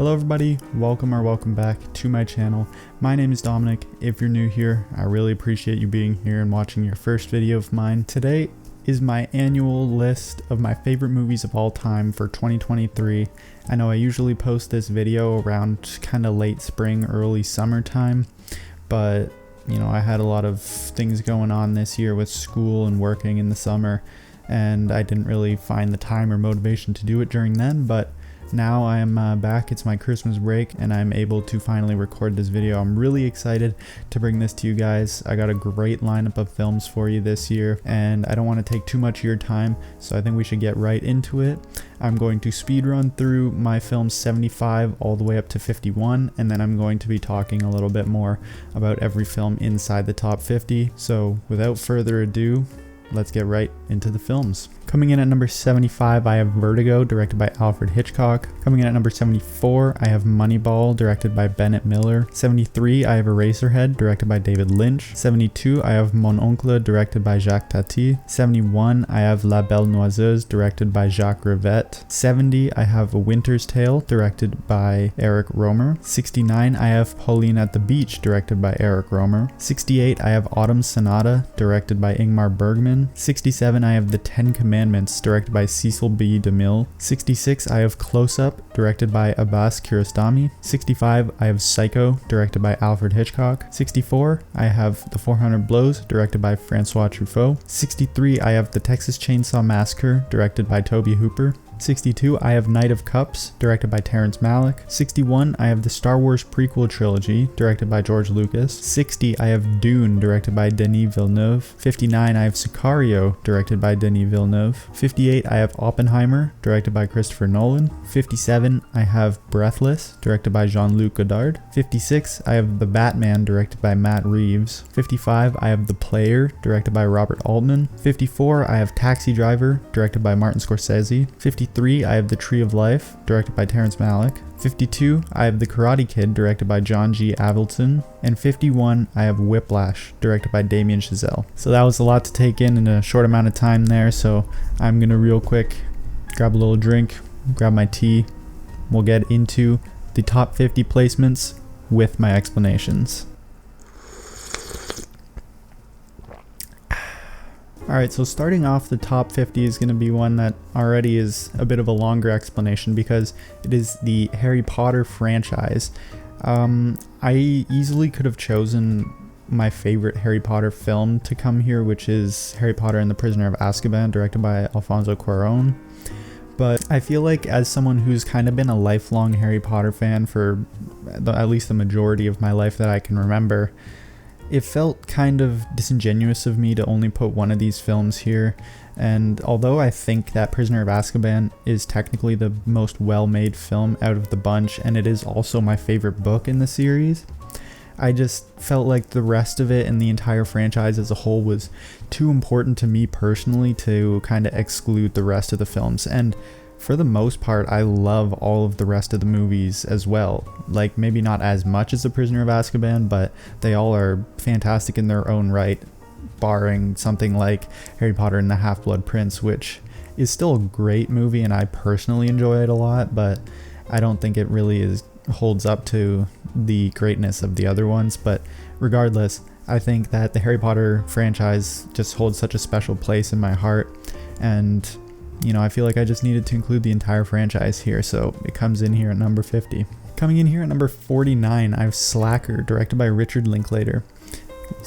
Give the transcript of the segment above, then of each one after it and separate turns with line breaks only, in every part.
Hello everybody, welcome back to my channel. My name is Dominic. If you're new here, I really appreciate you being here and watching your first video of mine. Today is my annual list of my favorite movies of all time for 2023. I know I usually post this video around kind of late spring, early summertime, but you know, I had a lot of things going on this year with school and working in the summer, and I didn't really find the time or motivation to do it during then, but now I am back. It's my Christmas break and I'm able to finally record this video. I'm really excited to bring this to you guys. I got a great lineup of films for you this year and I don't want to take too much of your time, so I think we should get right into it. I'm going to speed run through my films 75 all the way up to 51, and then I'm going to be talking a little bit more about every film inside the top 50. So without further ado, let's get right into the films. Coming in at number 75, I have Vertigo, directed by Alfred Hitchcock. Coming in at number 74, I have Moneyball, directed by Bennett Miller. 73, I have Eraserhead, directed by David Lynch. 72, I have Mon Oncle, directed by Jacques Tati. 71, I have La Belle Noiseuse, directed by Jacques Rivette. 70, I have A Winter's Tale, directed by Eric Rohmer. 69, I have Pauline at the Beach, directed by Eric Rohmer. 68, I have Autumn Sonata, directed by Ingmar Bergman. 67, I have The Ten Commandments, directed by Cecil B. DeMille. 66, I have Close Up, directed by Abbas Kiarostami. 65, I have Psycho, directed by Alfred Hitchcock. 64, I have The 400 Blows, directed by Francois Truffaut. 63, I have The Texas Chainsaw Massacre, directed by Tobe Hooper. 62, I have Knight of Cups, directed by Terrence Malick. 61, I have the Star Wars prequel trilogy, directed by George Lucas. 60, I have Dune, directed by Denis Villeneuve. 59, I have Sicario, directed by Denis Villeneuve. 58, I have Oppenheimer, directed by Christopher Nolan. 57, I have Breathless, directed by Jean-Luc Godard. 56, I have The Batman, directed by Matt Reeves. 55, I have The Player, directed by Robert Altman. 54, I have Taxi Driver, directed by Martin Scorsese. 53, I have The Tree of Life, directed by Terrence Malick. 52, I have The Karate Kid, directed by John G. Avildsen. And 51, I have Whiplash, directed by Damien Chazelle. So that was a lot to take in a short amount of time there, so I'm gonna real quick grab a little drink, grab my tea. We'll get into the top 50 placements with my explanations. Alright, so starting off, the top 50 is going to be one that already is a bit of a longer explanation because it is the Harry Potter franchise. I easily could have chosen my favorite Harry Potter film to come here, which is Harry Potter and the Prisoner of Azkaban, directed by Alfonso Cuarón. But I feel like as someone who's kind of been a lifelong Harry Potter fan for at least the majority of my life that I can remember, it felt kind of disingenuous of me to only put one of these films here, and although I think that Prisoner of Azkaban is technically the most well-made film out of the bunch, and it is also my favorite book in the series, I just felt like the rest of it and the entire franchise as a whole was too important to me personally to kind of exclude the rest of the films. And for the most part, I love all of the rest of the movies as well. Like, maybe not as much as The Prisoner of Azkaban, but they all are fantastic in their own right, barring something like Harry Potter and the Half-Blood Prince, which is still a great movie and I personally enjoy it a lot, but I don't think it really holds up to the greatness of the other ones. But regardless, I think that the Harry Potter franchise just holds such a special place in my heart, and you know, I feel like I just needed to include the entire franchise here, so it comes in here at number 50. Coming in here at number 49, I have Slacker, directed by Richard Linklater.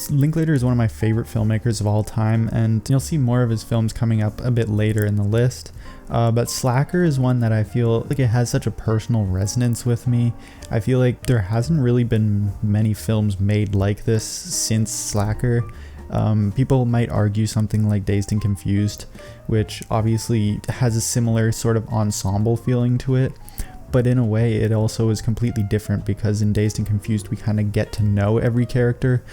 Linklater is one of my favorite filmmakers of all time, and you'll see more of his films coming up a bit later in the list. But Slacker is one that I feel like it has such a personal resonance with me. I feel like there hasn't really been many films made like this since Slacker. People might argue something like Dazed and Confused, which obviously has a similar sort of ensemble feeling to it, but in a way it also is completely different because in Dazed and Confused we kind of get to know every character.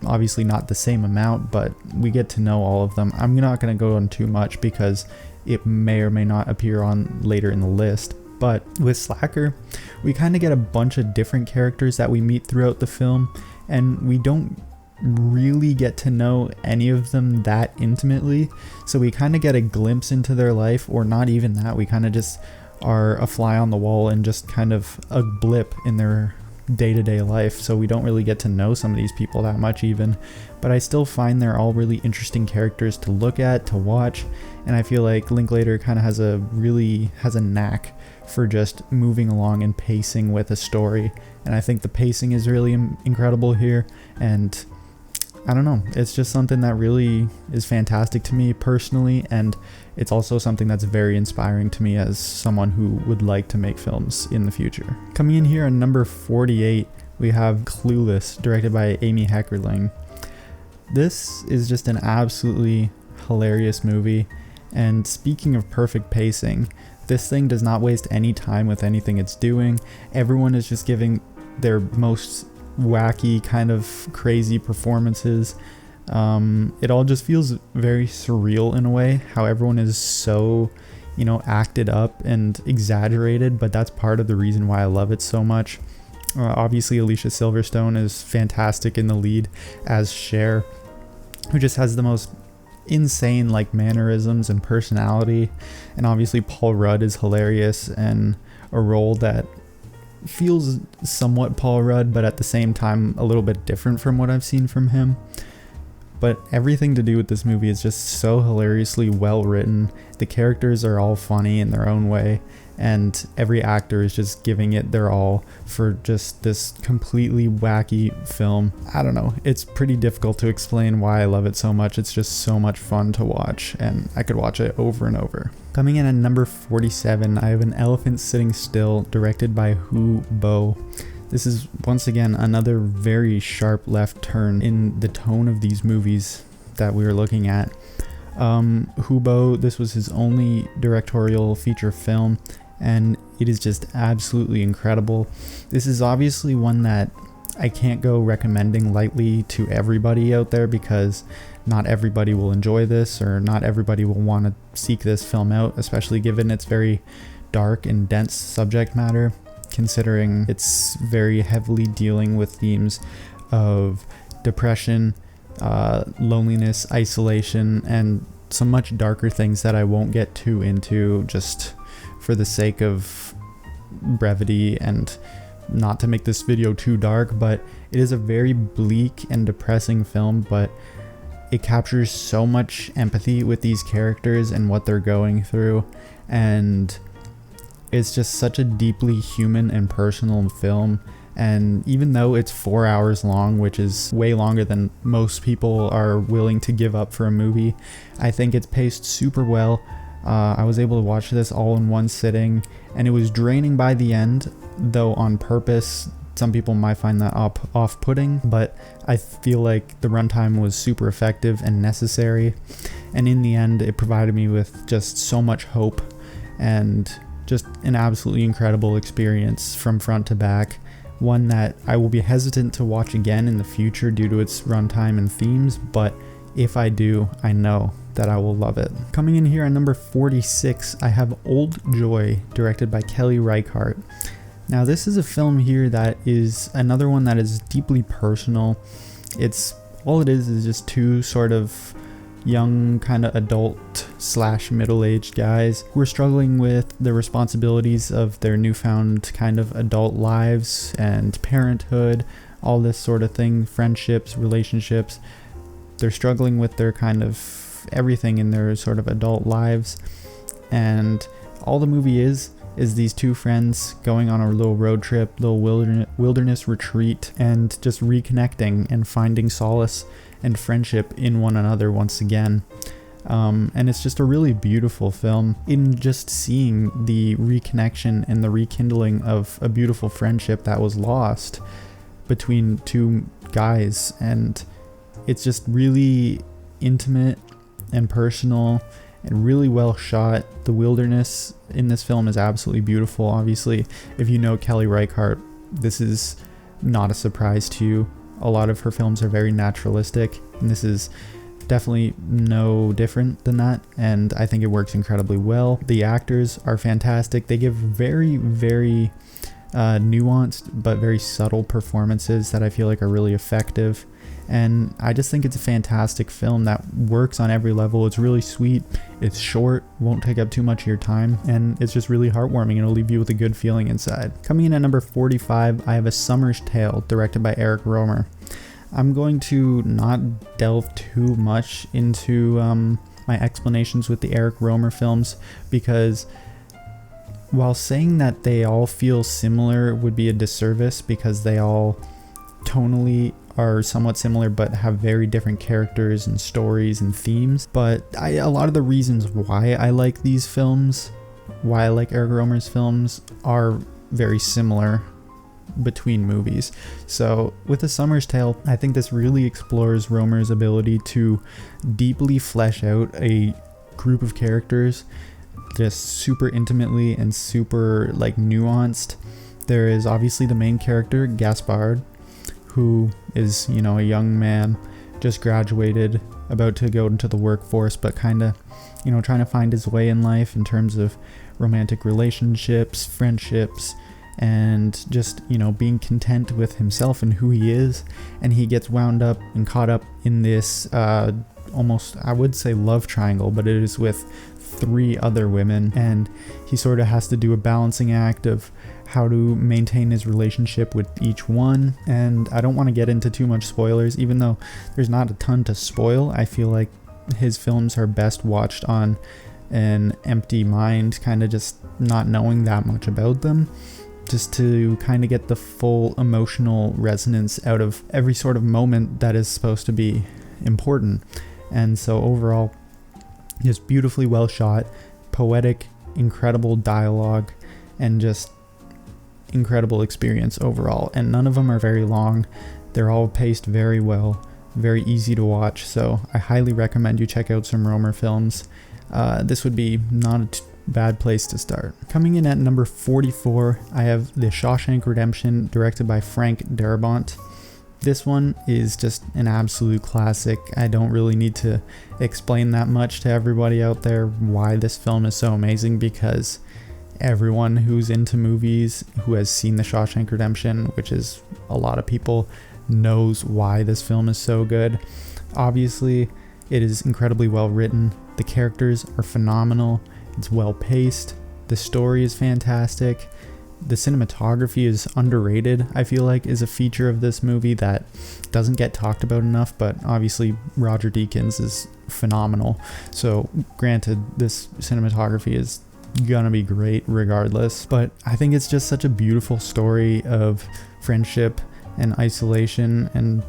Obviously not the same amount, but we get to know all of them. I'm not going to go on too much because it may or may not appear on later in the list. But with Slacker, we kind of get a bunch of different characters that we meet throughout the film, and we don't really get to know any of them that intimately, so we kind of get a glimpse into their life, or not even that, we kind of just are a fly on the wall and just kind of a blip in their day-to-day life, so we don't really get to know some of these people that much even, but I still find they're all really interesting characters to look at, to watch, and I feel like Linklater kind of has a knack for just moving along and pacing with a story, and I think the pacing is really incredible here, and I don't know, it's just something that really is fantastic to me personally, and it's also something that's very inspiring to me as someone who would like to make films in the future. Coming in here at number 48, we have Clueless, directed by Amy Heckerling. This is just an absolutely hilarious movie, and speaking of perfect pacing, this thing does not waste any time with anything it's doing. Everyone is just giving their most wacky, kind of crazy performances. It all just feels very surreal in a way, how everyone is so, acted up and exaggerated, but that's part of the reason why I love it so much. Obviously Alicia Silverstone is fantastic in the lead as Cher, who just has the most insane mannerisms and personality, and obviously Paul Rudd is hilarious and a role that feels somewhat Paul Rudd, but at the same time a little bit different from what I've seen from him. But everything to do with this movie is just so hilariously well written. The characters are all funny in their own way, and every actor is just giving it their all for just this completely wacky film. I don't know, it's pretty difficult to explain why I love it so much. It's just so much fun to watch, and I could watch it over and over. Coming in at number 47, I have An Elephant Sitting Still, directed by Hu Bo. This is once again another very sharp left turn in the tone of these movies that we were looking at. Hu Bo, this was his only directorial feature film, and it is just absolutely incredible. This is obviously one that I can't go recommending lightly to everybody out there, because not everybody will enjoy this, or not everybody will want to seek this film out, especially given its very dark and dense subject matter, considering it's very heavily dealing with themes of depression, loneliness, isolation, and some much darker things that I won't get too into just for the sake of brevity and not to make this video too dark. But it is a very bleak and depressing film, but it captures so much empathy with these characters and what they're going through, and it's just such a deeply human and personal film. And even though it's 4 hours long, which is way longer than most people are willing to give up for a movie, I think it's paced super well. I was able to watch this all in one sitting, and it was draining by the end, though on purpose. Some people might find that off-putting, but I feel like the runtime was super effective and necessary, and in the end it provided me with just so much hope and just an absolutely incredible experience from front to back. One that I will be hesitant to watch again in the future due to its runtime and themes, but if I do, I know that I will love it. Coming in here at number 46, I have Old Joy, directed by Kelly Reichardt. Now this is a film here that is another one that is deeply personal. All it is just two sort of young kind of adult / middle-aged guys who are struggling with the responsibilities of their newfound kind of adult lives and parenthood, all this sort of thing, friendships, relationships. They're struggling with their kind of everything in their sort of adult lives, and all the movie is these two friends going on a little road trip, little wilderness retreat, and just reconnecting and finding solace and friendship in one another once again. And it's just a really beautiful film in just seeing the reconnection and the rekindling of a beautiful friendship that was lost between two guys, and it's just really intimate and personal and really well shot. The wilderness in this film is absolutely beautiful. Obviously, if you know Kelly Reichardt, this is not a surprise to you. A lot of her films are very naturalistic, and this is definitely no different than that, and I think it works incredibly well. The actors are fantastic. They give very, very nuanced but very subtle performances that I feel like are really effective, and I just think it's a fantastic film that works on every level. It's really sweet, it's short, won't take up too much of your time, and it's just really heartwarming and it'll leave you with a good feeling inside. Coming in at number 45, I have A Summer's Tale, directed by Eric Rohmer. I'm going to not delve too much into my explanations with the Eric Rohmer films, because while saying that they all feel similar would be a disservice, because they all tonally are somewhat similar but have very different characters and stories and themes. But a lot of the reasons why I like these films, why I like Eric Rohmer's films, are very similar between movies. So with A Summer's Tale, I think this really explores Rohmer's ability to deeply flesh out a group of characters just super intimately and super like nuanced. There is obviously the main character, Gaspard, who is, you know, a young man, just graduated, about to go into the workforce, but kind of, you know, trying to find his way in life in terms of romantic relationships, friendships, and just, you know, being content with himself and who he is. And he gets wound up and caught up in this almost, I would say, love triangle, but it is with 3 other women, and he sort of has to do a balancing act of how to maintain his relationship with each one. And I don't want to get into too much spoilers, even though there's not a ton to spoil. I feel like his films are best watched on an empty mind, kind of just not knowing that much about them, just to kind of get the full emotional resonance out of every sort of moment that is supposed to be important. And so overall, just beautifully well shot, poetic, incredible dialogue, and just incredible experience overall. And none of them are very long. They're all paced very well, very easy to watch. So I highly recommend you check out some Rohmer films. This would be not a bad place to start. Coming in at number 44, I have The Shawshank Redemption, directed by Frank Darabont. This one is just an absolute classic. I don't really need to explain that much to everybody out there why this film is so amazing, because everyone who's into movies, who has seen The Shawshank Redemption, which is a lot of people, knows why this film is so good. Obviously, it is incredibly well written. The characters are phenomenal. It's well paced. The story is fantastic. The cinematography is underrated, I feel like, is a feature of this movie that doesn't get talked about enough, but obviously Roger Deakins is phenomenal. So granted, this cinematography is gonna be great regardless, but I think it's just such a beautiful story of friendship and isolation, and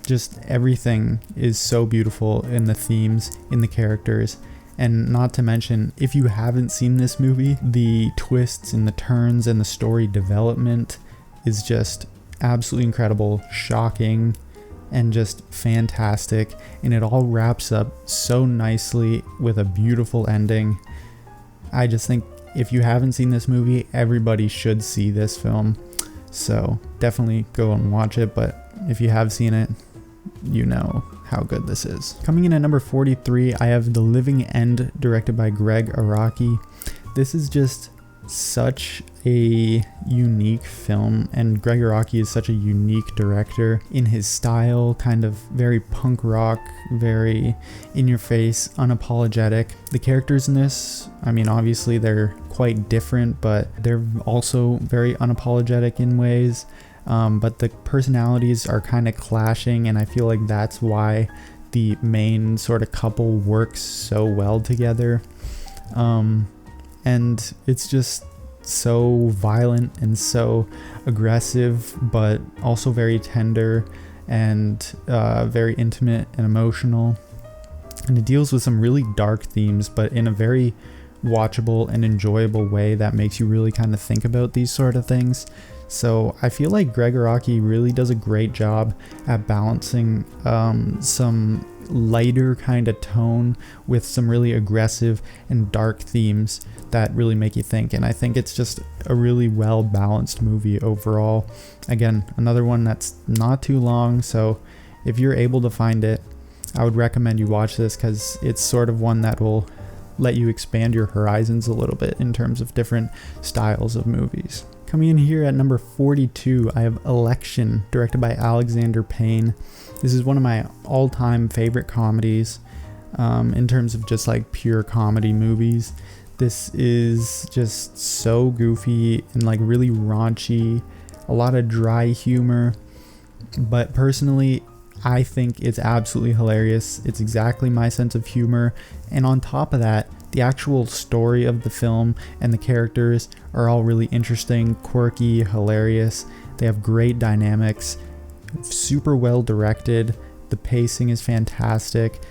just everything is so beautiful in the themes, in the characters. And not to mention, if you haven't seen this movie, the twists and the turns and the story development is just absolutely incredible, shocking, and just fantastic. And it all wraps up so nicely with a beautiful ending. I just think if you haven't seen this movie, everybody should see this film. So definitely go and watch it. But if you have seen it, you know how good this is. Coming in at number 43, I have The Living End, directed by Greg Araki. This is just such a unique film, and Greg Araki is such a unique director in his style, kind of very punk rock, very in your face, unapologetic. The characters in this, I mean, obviously they're quite different, but they're also very unapologetic in ways. But the personalities are kind of clashing, and I feel like that's why the main sort of couple works so well together. And it's just so violent and so aggressive, but also very tender and very intimate and emotional. And it deals with some really dark themes, but in a very watchable and enjoyable way that makes you really kind of think about these sort of things. So I feel like Greg Araki really does a great job at balancing some lighter kind of tone with some really aggressive and dark themes that really make you think. And I think it's just a really well balanced movie overall. Again, another one that's not too long, so if you're able to find it, I would recommend you watch this, because it's sort of one that will let you expand your horizons a little bit in terms of different styles of movies. Coming in here at number 42, I have Election, directed by Alexander Payne. This is one of my all-time favorite comedies in terms of just like pure comedy movies. This is just so goofy and like really raunchy, a lot of dry humor, but personally I think it's absolutely hilarious. It's exactly my sense of humor, and on top of that, the actual story of the film and the characters are all really interesting, quirky, hilarious. They have great dynamics, super well directed, the pacing is fantastic.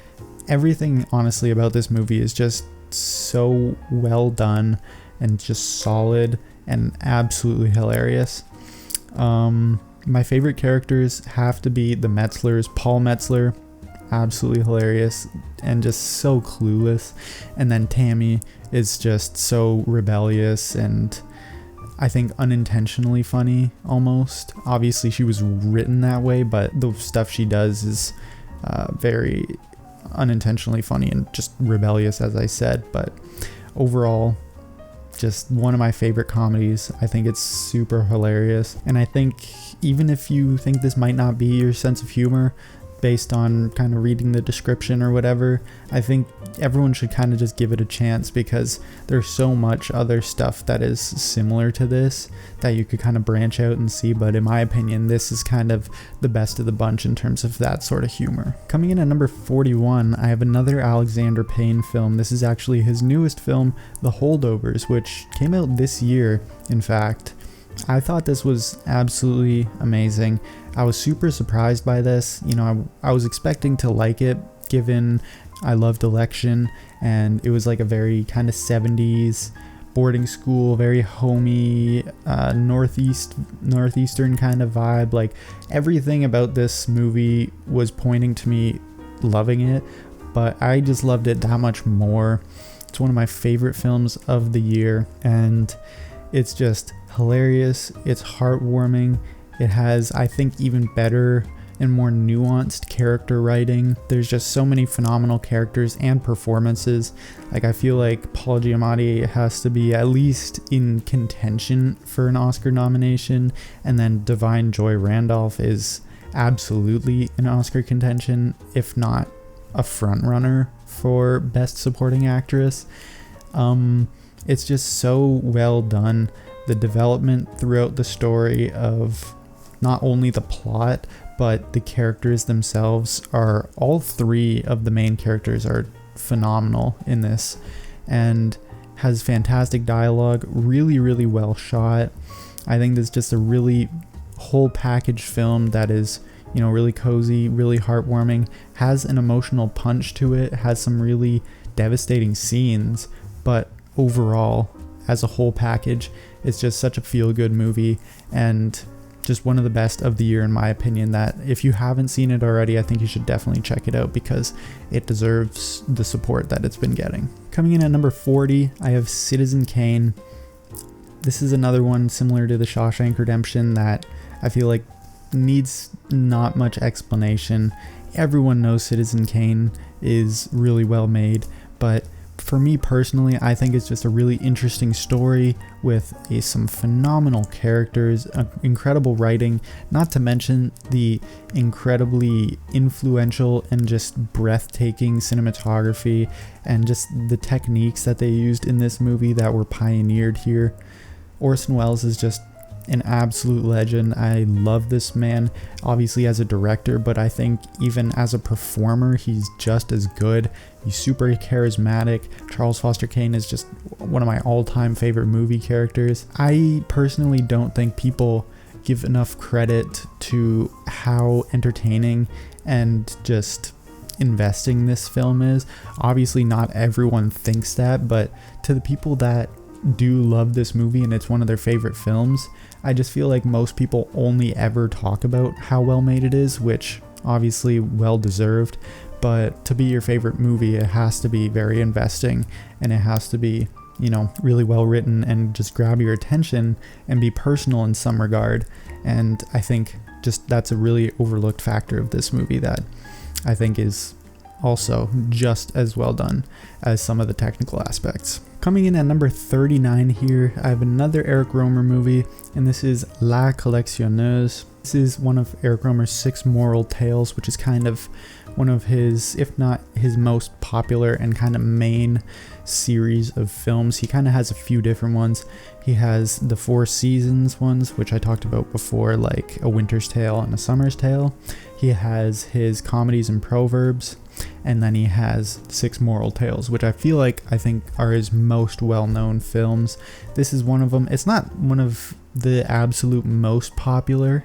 Everything honestly about this movie is just so well done and just solid and absolutely hilarious. My favorite characters have to be the Metzlers. Paul Metzler, absolutely hilarious and just so clueless, and then Tammy is just so rebellious and I think unintentionally funny almost. Obviously she was written that way, but the stuff she does is very unintentionally funny and just rebellious, as I said. But overall, just one of my favorite comedies. I think it's super hilarious, and I think even if you think this might not be your sense of humor based on kind of reading the description or whatever, I think everyone should kind of just give it a chance, because there's so much other stuff that is similar to this that you could kind of branch out and see. But in my opinion, this is kind of the best of the bunch in terms of that sort of humor. Coming in at number 41, I have another Alexander Payne film. This is actually his newest film, The Holdovers, which came out this year, in fact. I thought this was absolutely amazing. I was super surprised by this. You know, I was expecting to like it, given I loved Election, and it was like a very kind of 70s boarding school, very homey, northeastern kind of vibe. Like everything about this movie was pointing to me loving it, but I just loved it that much more. It's one of my favorite films of the year, and it's just hilarious. It's heartwarming. It has, I think, even better and more nuanced character writing. There's just so many phenomenal characters and performances. Like, I feel like Paul Giamatti has to be at least in contention for an Oscar nomination, and then Divine Joy Randolph is absolutely in Oscar contention, if not a front runner for Best Supporting Actress. It's just so well done. The development throughout the story of not only the plot, but the characters themselves are, all three of the main characters are phenomenal in this, and has fantastic dialogue, really, really well shot. I think this is just a really whole package film that is, you know, really cozy, really heartwarming, has an emotional punch to it, has some really devastating scenes, but overall, as a whole package, it's just such a feel-good movie, and just one of the best of the year in my opinion, that if you haven't seen it already, I think you should definitely check it out, because it deserves the support that it's been getting. Coming in at number 40, I have Citizen Kane. This is another one similar to The Shawshank Redemption that I feel like needs not much explanation. Everyone knows Citizen Kane is really well made, but for me personally, I think it's just a really interesting story with some phenomenal characters, incredible writing, not to mention the incredibly influential and just breathtaking cinematography, and just the techniques that they used in this movie that were pioneered here. Orson Welles is just an absolute legend. I love this man, obviously as a director, but I think even as a performer, he's just as good. He's super charismatic. Charles Foster Kane is just one of my all-time favorite movie characters. I personally don't think people give enough credit to how entertaining and just investing this film is. Obviously not everyone thinks that, but to the people that do love this movie and it's one of their favorite films, I just feel like most people only ever talk about how well made it is, which obviously well deserved, but to be your favorite movie, it has to be very investing, and it has to be, you know, really well written and just grab your attention and be personal in some regard. And I think just that's a really overlooked factor of this movie that I think is also just as well done as some of the technical aspects. Coming in at number 39 here, I have another Eric Rohmer movie, and this is La Collectionneuse. This is one of Eric Rohmer's 6 moral tales, which is kind of one of his, if not his most popular and kind of main series of films. He kind of has a few different ones. He has the 4 seasons ones, which I talked about before, like A Winter's Tale and A Summer's Tale. He has his comedies and proverbs, and then he has 6 moral tales, which I think are his most well-known films. This is one of them. It's not one of the absolute most popular,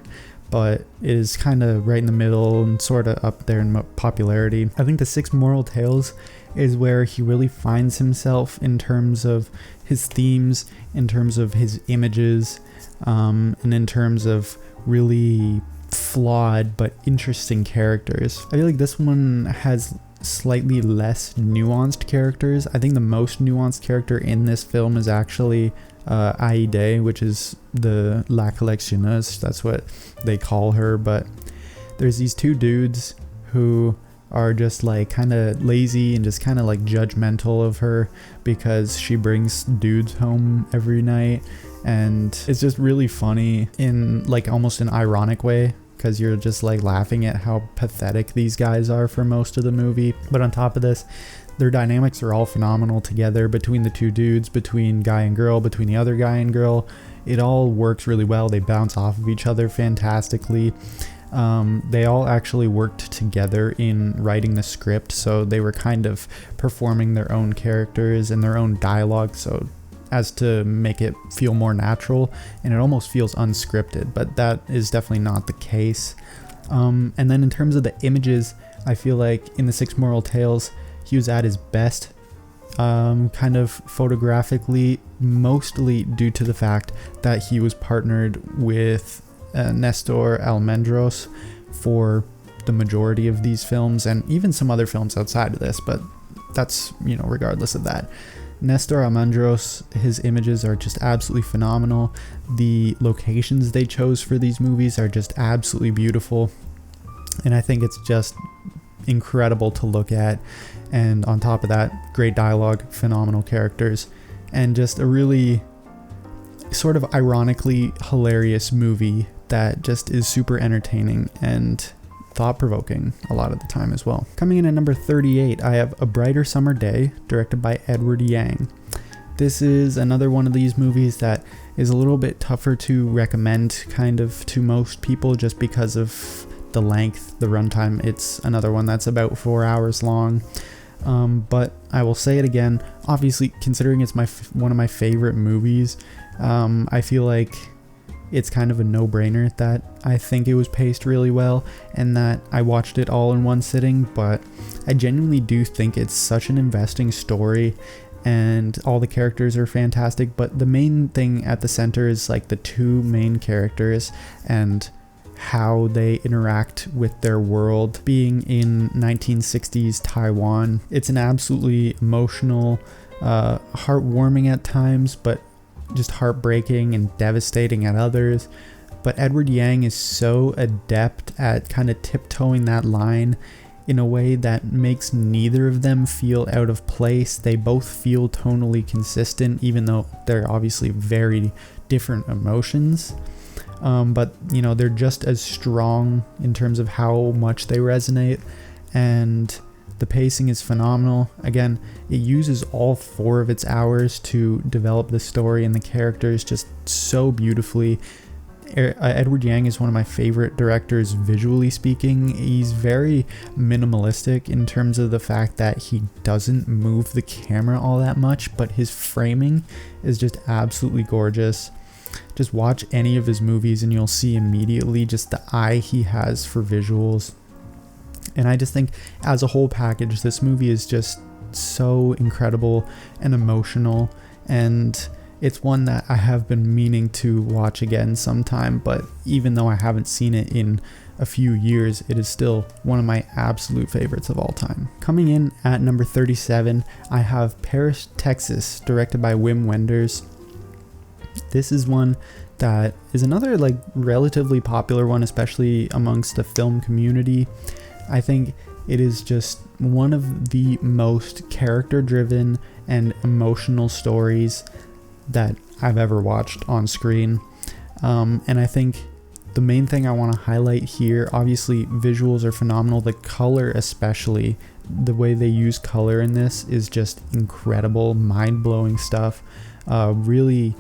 but it is kind of right in the middle and sort of up there in popularity. I think the 6 moral tales is where he really finds himself in terms of his themes, in terms of his images, and in terms of really flawed but interesting characters. I feel like this one has slightly less nuanced characters. I think the most nuanced character in this film is actually Aide, which is the La Collectionneuse. That's what they call her. But there's these 2 dudes who are just like kind of lazy and just kind of like judgmental of her because she brings dudes home every night, and it's just really funny in like almost an ironic way, because you're just like laughing at how pathetic these guys are for most of the movie. But on top of this, their dynamics are all phenomenal together, between the 2 dudes, between guy and girl, between the other guy and girl. It all works really well. They bounce off of each other fantastically. They all actually worked together in writing the script, so they were kind of performing their own characters and their own dialogue, so as to make it feel more natural, and it almost feels unscripted, but that is definitely not the case. And then in terms of the images, I feel like in the 6 moral tales, he was at his best kind of photographically, mostly due to the fact that he was partnered with Nestor Almendros for the majority of these films, and even some other films outside of this, but that's, regardless of that. Nestor Almendros, his images are just absolutely phenomenal. The locations they chose for these movies are just absolutely beautiful, and I think it's just incredible to look at. And on top of that, great dialogue, phenomenal characters, and just a really sort of ironically hilarious movie that just is super entertaining and thought-provoking a lot of the time as well. Coming in at number 38, I have A Brighter Summer Day, directed by Edward Yang. This is another one of these movies that is a little bit tougher to recommend kind of to most people just because of the length, the runtime. It's another one that's about 4 hours long. But I will say it again, obviously considering it's one of my favorite movies, I feel like it's kind of a no-brainer that I think it was paced really well and that I watched it all in one sitting, but I genuinely do think it's such an investing story and all the characters are fantastic, but the main thing at the center is like the 2 main characters and how they interact with their world being in 1960s Taiwan. It's an absolutely emotional, heartwarming at times, but just heartbreaking and devastating at others. But Edward Yang is so adept at kind of tiptoeing that line in a way that makes neither of them feel out of place. They both feel tonally consistent, even though they're obviously very different emotions. But they're just as strong in terms of how much they resonate, and the pacing is phenomenal. Again, it uses all 4 of its hours to develop the story and the characters just so beautifully. Edward Yang is one of my favorite directors visually speaking. He's very minimalistic in terms of the fact that he doesn't move the camera all that much, but his framing is just absolutely gorgeous. Just watch any of his movies and you'll see immediately just the eye he has for visuals. And I just think as a whole package, this movie is just so incredible and emotional, and it's one that I have been meaning to watch again sometime, but even though I haven't seen it in a few years, it is still one of my absolute favorites of all time. Coming in at number 37, I have Paris, Texas, directed by Wim Wenders. This is one that is another relatively popular one, especially amongst the film community. I think It is just one of the most character-driven and emotional stories that I've ever watched on screen. And I think the main thing I want to highlight here, obviously visuals are phenomenal. The color especially, the way they use color in this is just incredible, mind-blowing stuff. Really,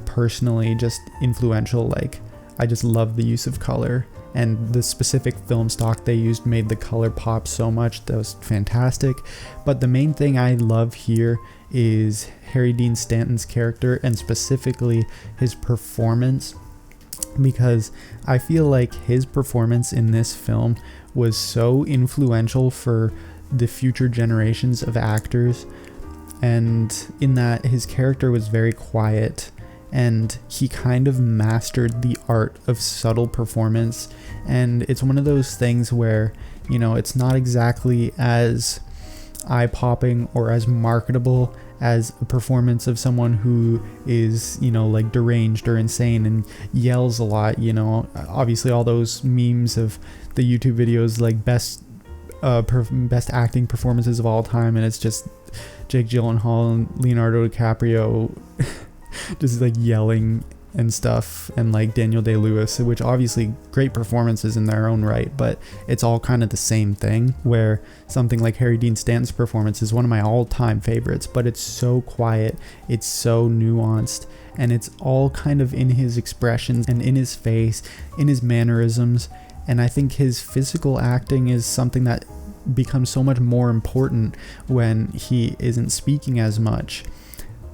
personally just influential. Like, I just love the use of color, and the specific film stock they used made the color pop so much. That was fantastic. But the main thing I love here is Harry Dean Stanton's character, and specifically his performance, because I feel like his performance in this film was so influential for the future generations of actors, and in that his character was very quiet, and he kind of mastered the art of subtle performance. And it's one of those things where, it's not exactly as eye-popping or as marketable as a performance of someone who is, like deranged or insane and yells a lot. Obviously all those memes of the YouTube videos, like best acting performances of all time, and it's just Jake Gyllenhaal and Leonardo DiCaprio just like yelling and stuff, and like Daniel Day-Lewis, which obviously great performances in their own right, but it's all kind of the same thing, where something like Harry Dean Stanton's performance is one of my all-time favorites, but it's so quiet, it's so nuanced, and it's all kind of in his expressions and in his face, in his mannerisms. And I think his physical acting is something that becomes so much more important when he isn't speaking as much.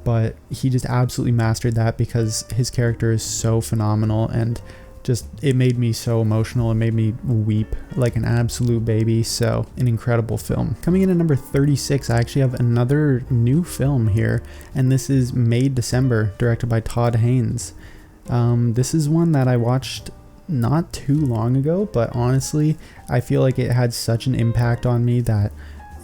But he just absolutely mastered that, because his character is so phenomenal, and just, it made me so emotional. It made me weep like an absolute baby. So an incredible film. Coming in at number 36, I actually have another new film here, and this is Made December, directed by Todd Haynes. This is one that I watched not too long ago, but honestly, I feel like it had such an impact on me that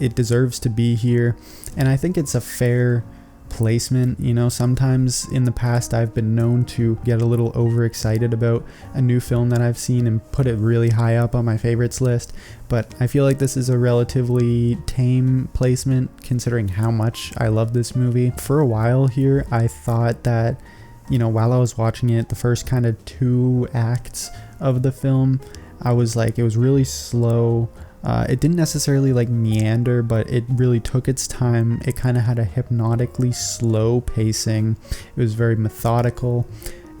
it deserves to be here. And I think it's a fair placement. Sometimes in the past I've been known to get a little overexcited about a new film that I've seen and put it really high up on my favorites list, but I feel like this is a relatively tame placement considering how much I love this movie. For a while here, I thought that, while I was watching it, the first kind of 2 acts of the film, I was like, it was really slow. It didn't necessarily like meander, but it really took its time. It kind of had a hypnotically slow pacing. It was very methodical,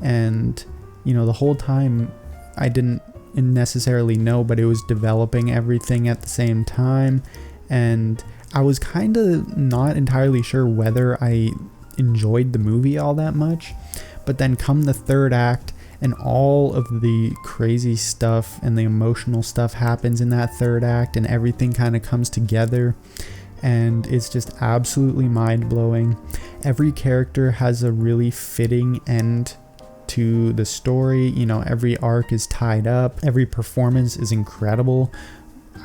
and the whole time I didn't necessarily know, but it was developing everything at the same time, and I was kind of not entirely sure whether I enjoyed the movie all that much. But then come the 3rd act, and all of the crazy stuff and the emotional stuff happens in that 3rd act, and everything kind of comes together, and it's just absolutely mind-blowing. Every character has a really fitting end to the story. Every arc is tied up. Every performance is incredible.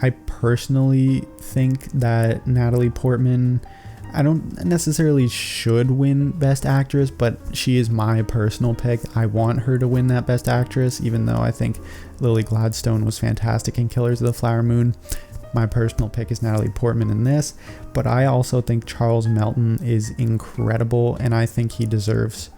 I personally think that Natalie Portman, I don't necessarily should win Best Actress, but she is my personal pick. I want her to win that Best Actress, even though I think Lily Gladstone was fantastic in Killers of the Flower Moon. My personal pick is Natalie Portman in this, but I also think Charles Melton is incredible, and I think he deserves,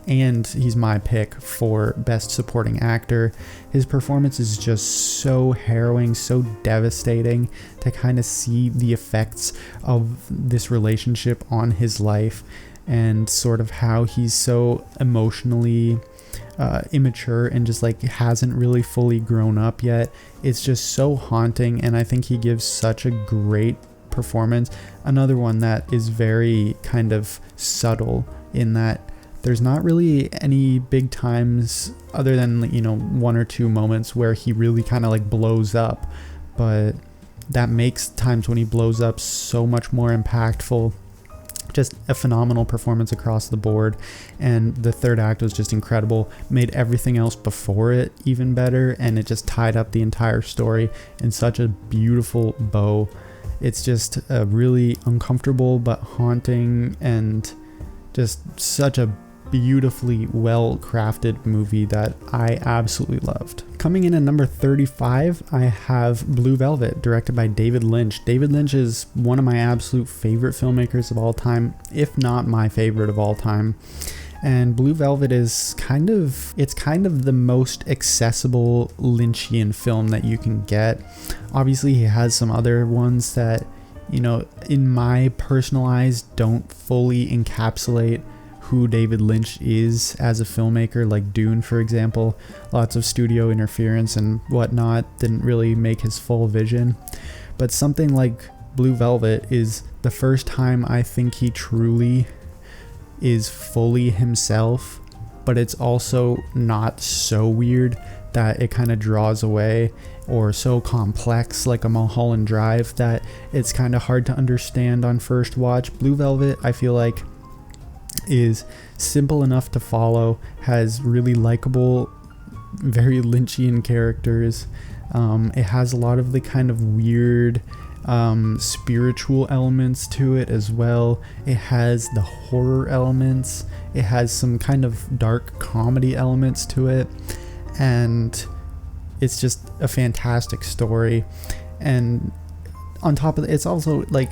and he's my pick for Best Supporting Actor. His performance is just so harrowing, so devastating to kind of see the effects of this relationship on his life, and sort of how he's so emotionally immature and just like hasn't really fully grown up yet. It's just so haunting, and I think he gives such a great performance. Another one that is very kind of subtle in that there's not really any big times other than, 1 or 2 moments where he really kind of like blows up, but that makes times when he blows up so much more impactful. Just a phenomenal performance across the board, and the 3rd act was just incredible, made everything else before it even better, and it just tied up the entire story in such a beautiful bow. It's just a really uncomfortable but haunting, and just such a beautifully well crafted movie that I absolutely loved. Coming in at number 35, I have Blue Velvet, directed by David Lynch. David Lynch is one of my absolute favorite filmmakers of all time, if not my favorite of all time. And Blue Velvet is kind of the most accessible Lynchian film that you can get. Obviously, he has some other ones that, you know, in my personal eyes, don't fully encapsulate who David Lynch is as a filmmaker, like Dune, for example. Lots of studio interference and whatnot didn't really make his full vision. But something like Blue Velvet is the first time I think he truly is fully himself, but it's also not so weird that it kind of draws away, or so complex like a Mulholland Drive that it's kind of hard to understand on first watch. Blue Velvet, I feel like, is simple enough to follow, has really likable, very Lynchian characters. It has a lot of the kind of weird spiritual elements to it as well. It has the horror elements. It has some kind of dark comedy elements to it. And it's just a fantastic story. And on top of it, it's also like,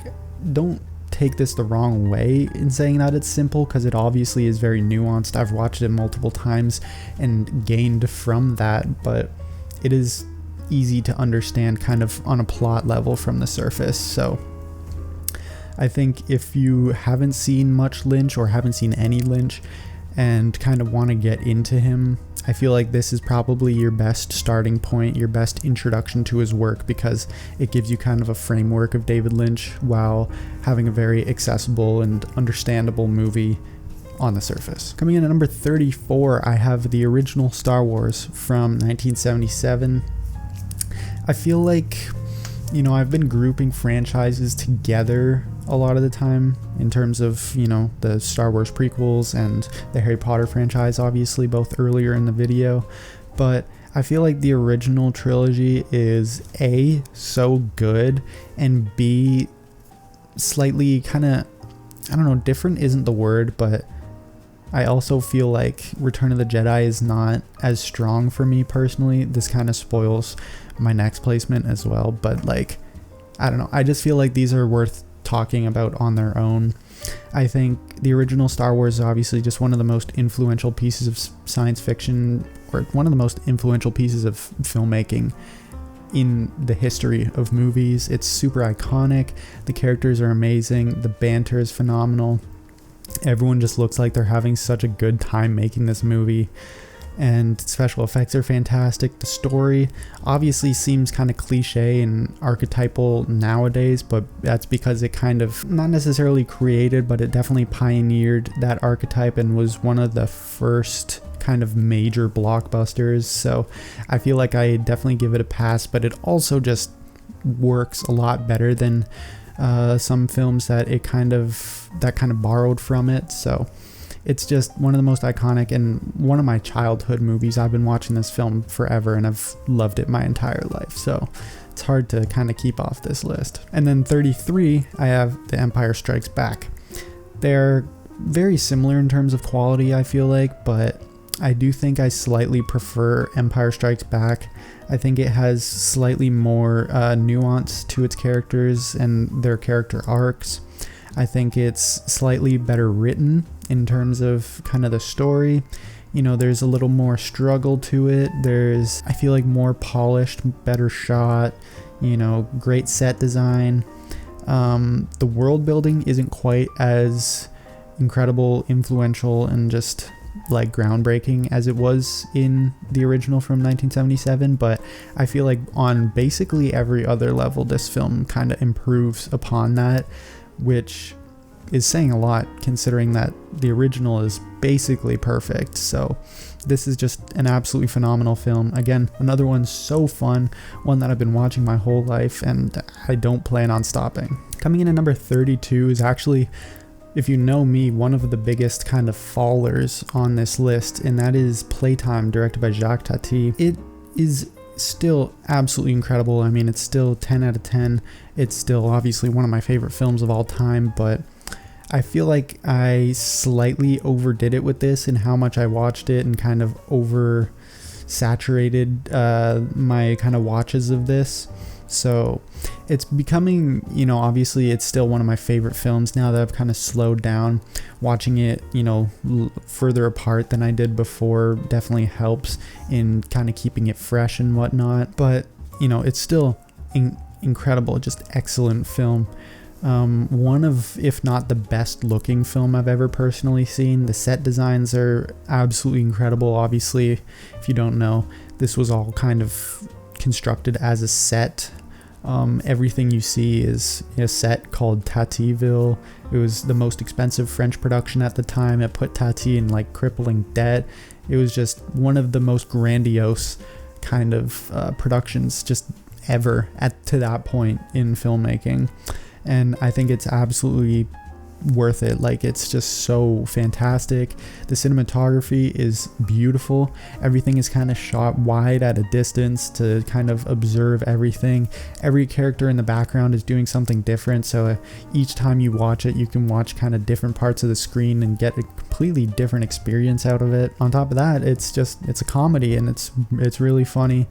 don't take this the wrong way in saying that it's simple, because it obviously is very nuanced. I've watched it multiple times and gained from that, but it is easy to understand kind of on a plot level from the surface. So I think if you haven't seen much Lynch or haven't seen any Lynch and kind of want to get into him, I feel like this is probably your best starting point, your best introduction to his work, because it gives you kind of a framework of David Lynch while having a very accessible and understandable movie on the surface. Coming in at number 34, I have the original Star Wars from 1977. I feel like, you know, I've been grouping franchises together a lot of the time in terms of, you know, the Star Wars prequels and the Harry Potter franchise, obviously, both earlier in the video. But I feel like the original trilogy is A, so good, and B, slightly kind of, I don't know, different isn't the word, but I also feel like Return of the Jedi is not as strong for me personally. This kind of spoils my next placement as well, but like, I don't know, I just feel like these are worth talking about on their own. I think the original Star Wars is obviously just one of the most influential pieces of science fiction, or one of the most influential pieces of filmmaking in the history of movies. It's super iconic. The characters are amazing. The banter is phenomenal. Everyone just looks like they're having such a good time making this movie. And special effects are fantastic. The story obviously seems kind of cliche and archetypal nowadays, but that's because it kind of, not necessarily created, but it definitely pioneered that archetype and was one of the first kind of major blockbusters. So I feel like I definitely give it a pass, but it also just works a lot better than some films that kind of borrowed from it. So it's just one of the most iconic and one of my childhood movies. I've been watching this film forever and I've loved it my entire life. So it's hard to kind of keep off this list. And then 33, I have The Empire Strikes Back. They're very similar in terms of quality, I feel like, but I do think I slightly prefer Empire Strikes Back. I think it has slightly more nuance to its characters and their character arcs. I think it's slightly better written in terms of kind of the story. You know, there's a little more struggle to it. There's, I feel like, more polished, better shot, you know, great set design. The world building isn't quite as incredible, influential, and just like groundbreaking as it was in the original from 1977, but I feel like on basically every other level this film kind of improves upon that, which is saying a lot considering that the original is basically perfect. So this is just an absolutely phenomenal film. Again, another one so fun, one that I've been watching my whole life and I don't plan on stopping. Coming in at number 32 is actually, if you know me, one of the biggest kind of fallers on this list, and that is Playtime, directed by Jacques Tati. It is still absolutely incredible. I mean, it's still 10 out of 10. It's still obviously one of my favorite films of all time, but I feel like I slightly overdid it with this in how much I watched it and kind of over saturated my kind of watches of this. So it's becoming, obviously it's still one of my favorite films now that I've kind of slowed down. Watching it, further apart than I did before definitely helps in kind of keeping it fresh and whatnot. But, it's still incredible, just excellent film. One of, if not the best looking film I've ever personally seen. The set designs are absolutely incredible. Obviously, if you don't know, this was all kind of constructed as a set. Everything you see is a set called Tativille. It was the most expensive French production at the time. It put Tati in like crippling debt. It was just one of the most grandiose kind of productions just ever to that point in filmmaking. And I think it's absolutely worth it. Like, it's just so fantastic. The cinematography is beautiful. Everything is kind of shot wide at a distance to kind of observe everything. Every character in the background is doing something different, so each time you watch it, you can watch kind of different parts of the screen and get a completely different experience out of it. On top of that, it's a comedy, and it's really funny.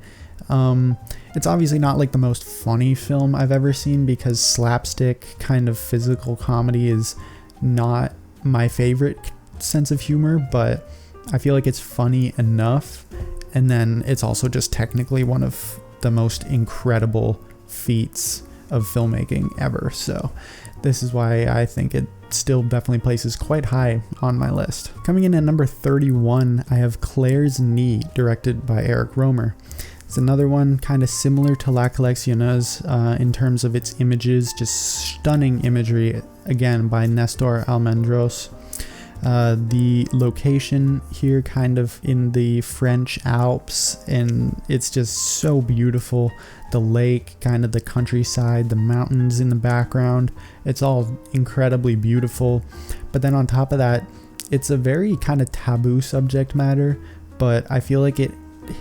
It's obviously not like the most funny film I've ever seen, because slapstick kind of physical comedy is not my favorite sense of humor, but I feel like it's funny enough. And then it's also just technically one of the most incredible feats of filmmaking ever. So this is why I think it still definitely places quite high on my list. Coming in at number 31, I have Claire's Knee, directed by Eric Rohmer. It's another one kind of similar to La Coleccioneuse in terms of its images, just stunning imagery, again by Nestor Almendros. The location here kind of in the French Alps, and it's just so beautiful. The lake, kind of the countryside, the mountains in the background, it's all incredibly beautiful. But then on top of that, it's a very kind of taboo subject matter, but I feel like it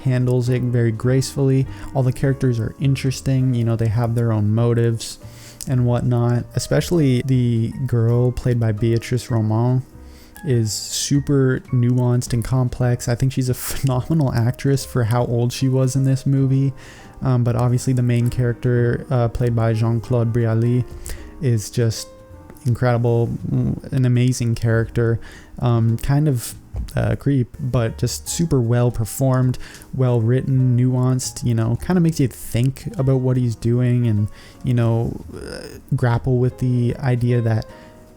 handles it very gracefully. All the characters are interesting, they have their own motives and whatnot. Especially the girl played by Beatrice Roman is super nuanced and complex. I think she's a phenomenal actress for how old she was in this movie. But obviously the main character played by Jean-Claude Brialy is just incredible, an amazing character, kind of creep, but just super well performed, well written, nuanced, kind of makes you think about what he's doing and, grapple with the idea that,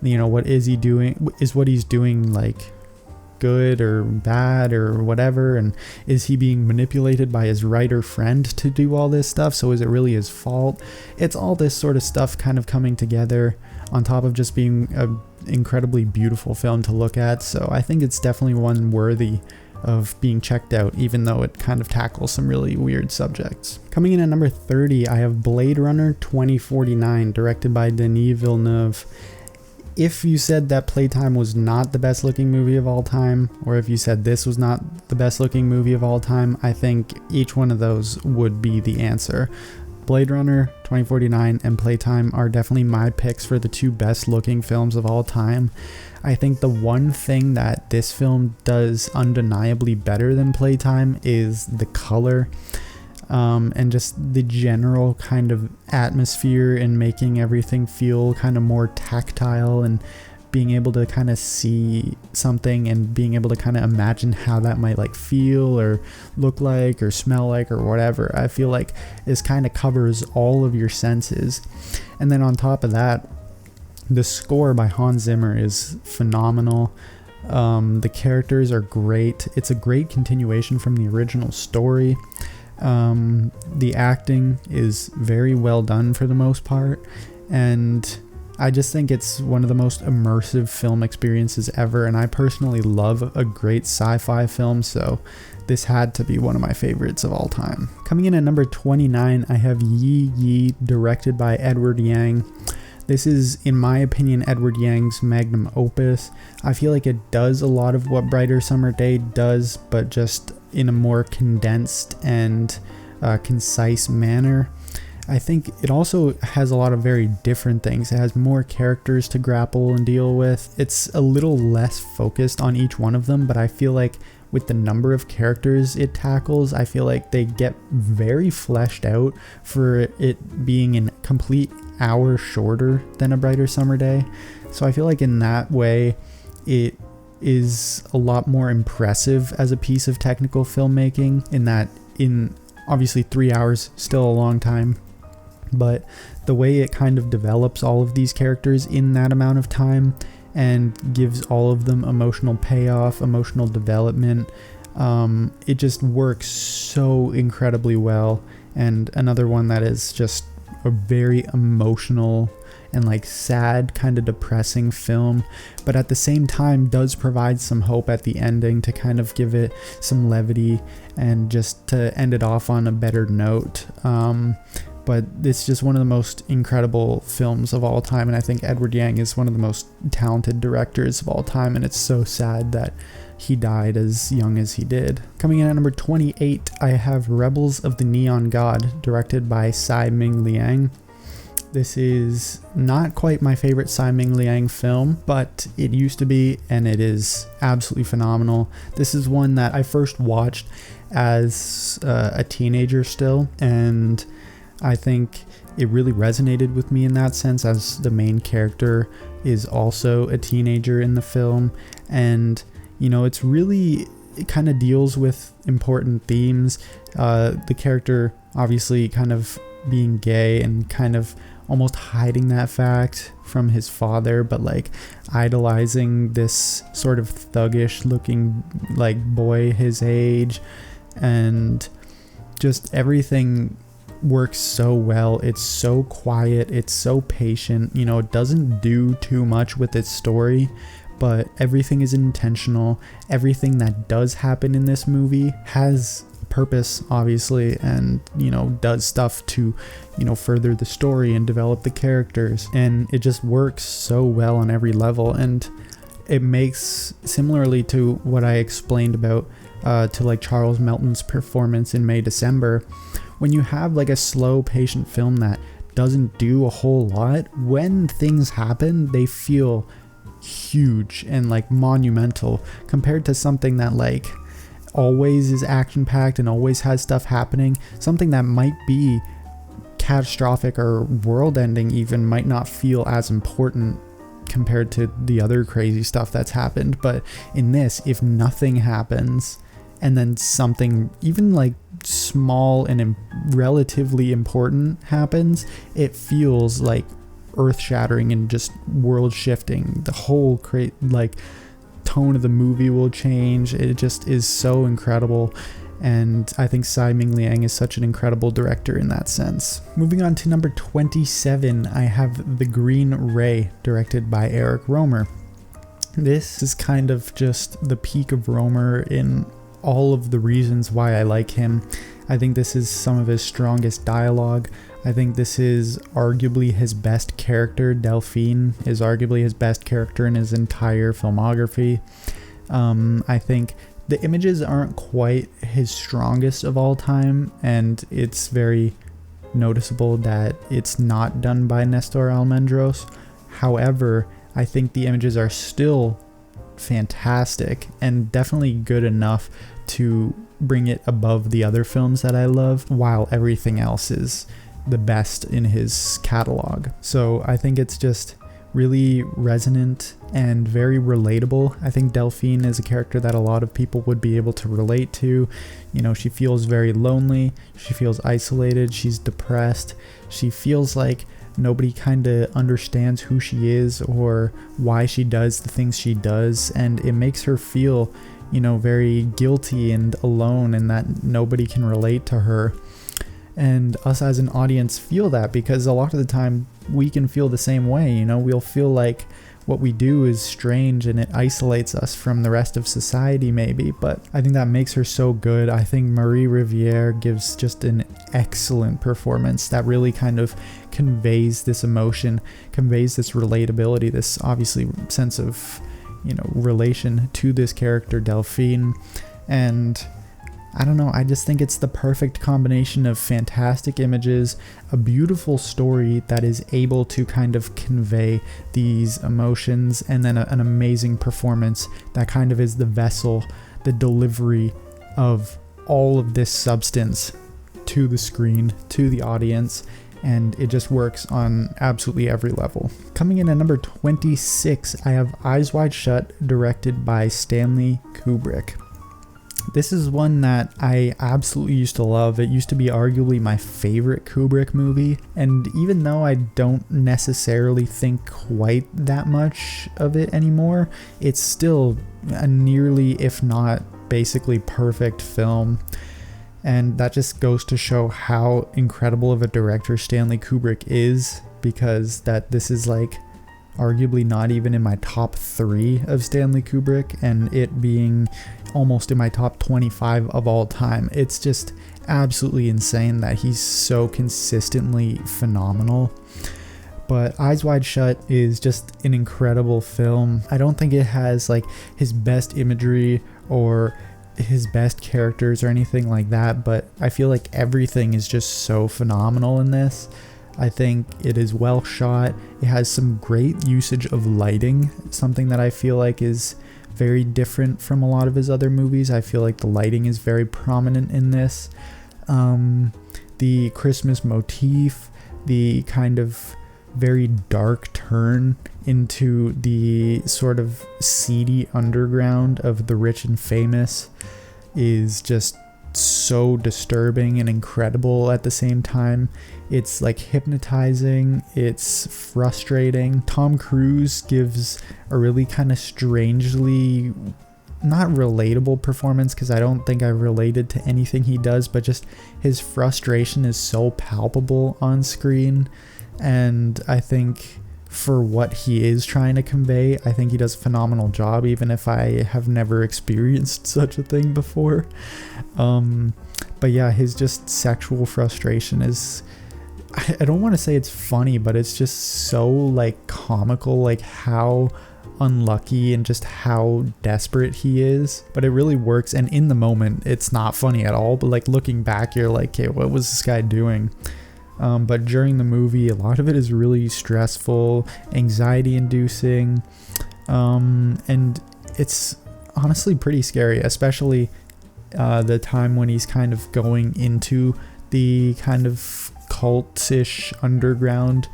what is he doing? Is what he's doing like good or bad or whatever? And is he being manipulated by his writer friend to do all this stuff? So is it really his fault? It's all this sort of stuff kind of coming together on top of just being an incredibly beautiful film to look at. So I think it's definitely one worthy of being checked out, even though it kind of tackles some really weird subjects. Coming in at number 30, I have Blade Runner 2049, directed by Denis Villeneuve. If you said that Playtime was not the best looking movie of all time, or if you said this was not the best looking movie of all time, I think each one of those would be the answer. Blade Runner 2049 and Playtime are definitely my picks for the two best looking films of all time. I think the one thing that this film does undeniably better than Playtime is the color. And just the general kind of atmosphere and making everything feel kind of more tactile and being able to kind of see something and being able to kind of imagine how that might like feel or look like or smell like or whatever. I feel like this kind of covers all of your senses. And then on top of that, the score by Hans Zimmer is phenomenal. The characters are great. It's a great continuation from the original story. The acting is very well done for the most part, and I just think it's one of the most immersive film experiences ever, and I personally love a great sci-fi film, so this had to be one of my favorites of all time. Coming in at number 29, I have Yi Yi, directed by Edward Yang. This is, in my opinion, Edward Yang's magnum opus. I feel like it does a lot of what Brighter Summer Day does, but just in a more condensed and concise manner. I think it also has a lot of very different things. It has more characters to grapple and deal with. It's a little less focused on each one of them, but I feel like with the number of characters it tackles, I feel like they get very fleshed out for it being a complete hour shorter than A Brighter Summer Day. So I feel like in that way, it is a lot more impressive as a piece of technical filmmaking, in that in obviously 3 hours, still a long time, but the way it kind of develops all of these characters in that amount of time and gives all of them emotional payoff, emotional development, it just works so incredibly well. And another one that is just a very emotional and like sad, kind of depressing film, but at the same time does provide some hope at the ending to kind of give it some levity and just to end it off on a better note. But it's just one of the most incredible films of all time, and I think Edward Yang is one of the most talented directors of all time, and it's so sad that he died as young as he did. Coming in at number 28, I have Rebels of the Neon God, directed by Tsai Ming Liang. This is not quite my favorite Tsai Ming Liang film, but it used to be, and it is absolutely phenomenal. This is one that I first watched as a teenager still, and I think it really resonated with me in that sense, as the main character is also a teenager in the film. And, you know, it kind of deals with important themes. The character obviously kind of being gay and kind of almost hiding that fact from his father, but like idolizing this sort of thuggish looking like boy his age, and just everything works so well. It's so quiet, it's so patient, you know, it doesn't do too much with its story, but everything is intentional. Everything that does happen in this movie has purpose, obviously, and, you know, does stuff to, you know, further the story and develop the characters, and it just works so well on every level. And it makes, similarly to what I explained about to like Charles Melton's performance in May December, when you have like a slow, patient film that doesn't do a whole lot, when things happen, they feel huge and like monumental, compared to something that like always is action-packed and always has stuff happening. Something that might be catastrophic or world-ending even might not feel as important compared to the other crazy stuff that's happened. But in this, if nothing happens and then something even like small and relatively important happens, it feels like earth-shattering and just world-shifting. The whole like tone of the movie will change. It just is so incredible, and I think Tsai Ming Liang is such an incredible director in that sense. Moving on to number 27, I have The Green Ray, directed by Eric Rohmer. This is kind of just the peak of Rohmer in all of the reasons why I like him. I think this is some of his strongest dialogue. I think this is arguably his best character. Delphine is arguably his best character in his entire filmography. I think the images aren't quite his strongest of all time, and it's very noticeable that it's not done by Nestor Almendros. However, I think the images are still fantastic and definitely good enough to bring it above the other films that I love, while everything else is the best in his catalog. So I think it's just really resonant and very relatable. I think Delphine is a character that a lot of people would be able to relate to. You know, she feels very lonely, she feels isolated, she's depressed, she feels like nobody kind of understands who she is or why she does the things she does, and it makes her feel, you know, very guilty and alone, and that nobody can relate to her. And us as an audience feel that, because a lot of the time we can feel the same way. You know, we'll feel like what we do is strange and it isolates us from the rest of society maybe, but I think that makes her so good. I think Marie Riviere gives just an excellent performance that really kind of conveys this emotion, conveys this relatability, this obviously sense of, you know, relation to this character Delphine. And I don't know, I just think it's the perfect combination of fantastic images, a beautiful story that is able to kind of convey these emotions, and then an amazing performance that kind of is the vessel, the delivery of all of this substance to the screen, to the audience, and it just works on absolutely every level. Coming in at number 26, I have Eyes Wide Shut, directed by Stanley Kubrick. This is one that I absolutely used to love. It used to be arguably my favorite Kubrick movie, and even though I don't necessarily think quite that much of it anymore, it's still a nearly, if not basically perfect film. And that just goes to show how incredible of a director Stanley Kubrick is, because this is like arguably not even in my top 3 of Stanley Kubrick, and it being almost in my top 25 of all time. It's just absolutely insane that he's so consistently phenomenal. But Eyes Wide Shut is just an incredible film. I don't think it has like his best imagery or his best characters or anything like that, but I feel like everything is just so phenomenal in this. I think it is well shot. It has some great usage of lighting, something that I feel like is very different from a lot of his other movies. I feel like the lighting is very prominent in this. The Christmas motif, the kind of very dark turn into the sort of seedy underground of the rich and famous is just so disturbing and incredible at the same time. It's like hypnotizing, it's frustrating. Tom Cruise gives a really kind of strangely not relatable performance, because I don't think I related to anything he does, but just his frustration is so palpable on screen. And I think for what he is trying to convey, I think he does a phenomenal job, even if I have never experienced such a thing before. But yeah, his just sexual frustration is, I don't want to say it's funny, but it's just so like comical, like how unlucky and just how desperate he is. But it really works, and in the moment it's not funny at all, but like looking back you're like, hey, what was this guy doing? But during the movie, a lot of it is really stressful, anxiety inducing, and it's honestly pretty scary, especially the time when he's kind of going into the kind of cultish underground.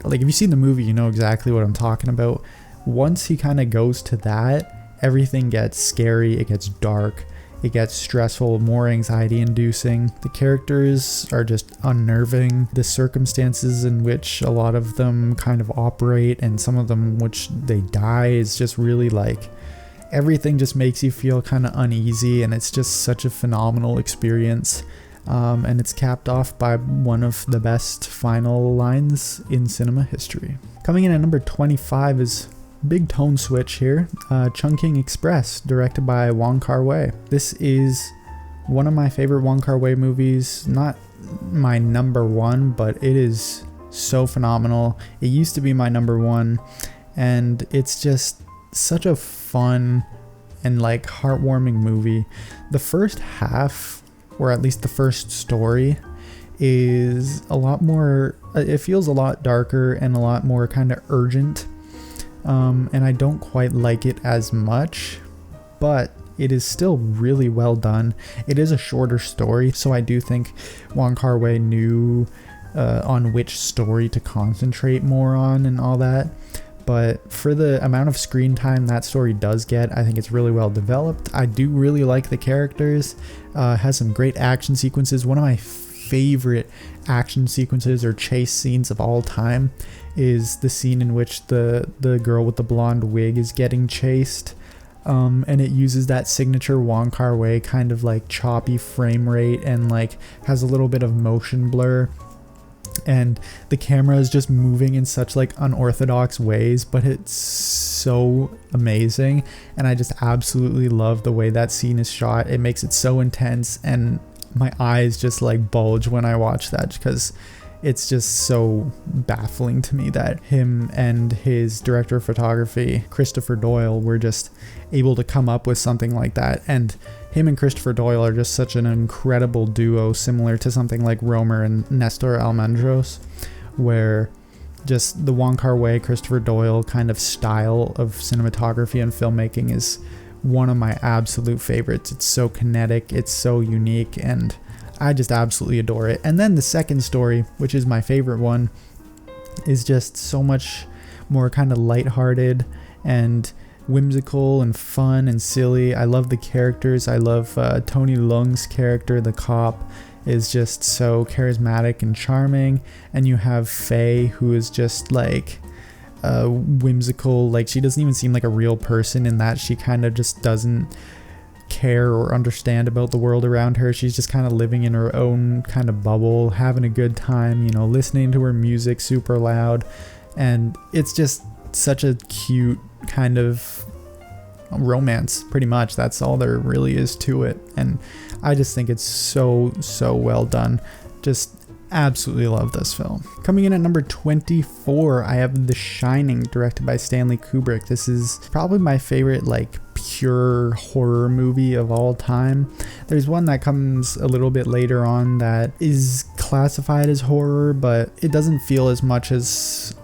Like if you've seen the movie, you know exactly what I'm talking about. Once he kind of goes to that, everything gets scary, it gets dark, it gets stressful, more anxiety inducing. The characters are just unnerving. The circumstances in which a lot of them kind of operate, and some of them which they die, is just really like, everything just makes you feel kind of uneasy, and it's just such a phenomenal experience. And it's capped off by one of the best final lines in cinema history. Coming in at number 25 is big tone switch here. Chungking Express, directed by Wong Kar-wai. This is one of my favorite Wong Kar-wai movies. Not my number one, but it is so phenomenal. It used to be my number one, and it's just such a fun and like heartwarming movie. The first half, or at least the first story, is a lot more, it feels a lot darker and a lot more kind of urgent. And I don't quite like it as much, but it is still really well done. It is a shorter story, so I do think Wong Kar-wai knew on which story to concentrate more on and all that. But for the amount of screen time that story does get, I think it's really well developed. I do really like the characters. Has some great action sequences. One of my favorite action sequences or chase scenes of all time is the scene in which the girl with the blonde wig is getting chased. And it uses that signature Wong Kar-wai kind of like choppy frame rate, and like has a little bit of motion blur. And the camera is just moving in such like unorthodox ways, but it's so amazing. And I just absolutely love the way that scene is shot. It makes it so intense, and my eyes just like bulge when I watch that, because it's just so baffling to me that him and his director of photography, Christopher Doyle, were just able to come up with something like that. And him and Christopher Doyle are just such an incredible duo, similar to something like Romer and Nestor Almendros, where just the Wong Kar-wai, Christopher Doyle kind of style of cinematography and filmmaking is one of my absolute favorites. It's so kinetic, it's so unique, and I just absolutely adore it. And then the second story, which is my favorite one, is just so much more kind of lighthearted and whimsical and fun and silly. I love the characters. I love Tony Leung's character, the cop, is just so charismatic and charming. And you have Faye, who is just like whimsical. Like, she doesn't even seem like a real person in that she kind of just doesn't care or understand about the world around her. She's just kind of living in her own kind of bubble, having a good time, you know, listening to her music super loud. And it's just such a cute kind of romance, pretty much. That's all there really is to it. And I just think it's so well done. Just absolutely love this film. Coming in at number 24, I have The Shining, directed by Stanley Kubrick. This is probably my favorite like pure horror movie of all time. There's one that comes a little bit later on that is classified as horror, but it doesn't feel as much as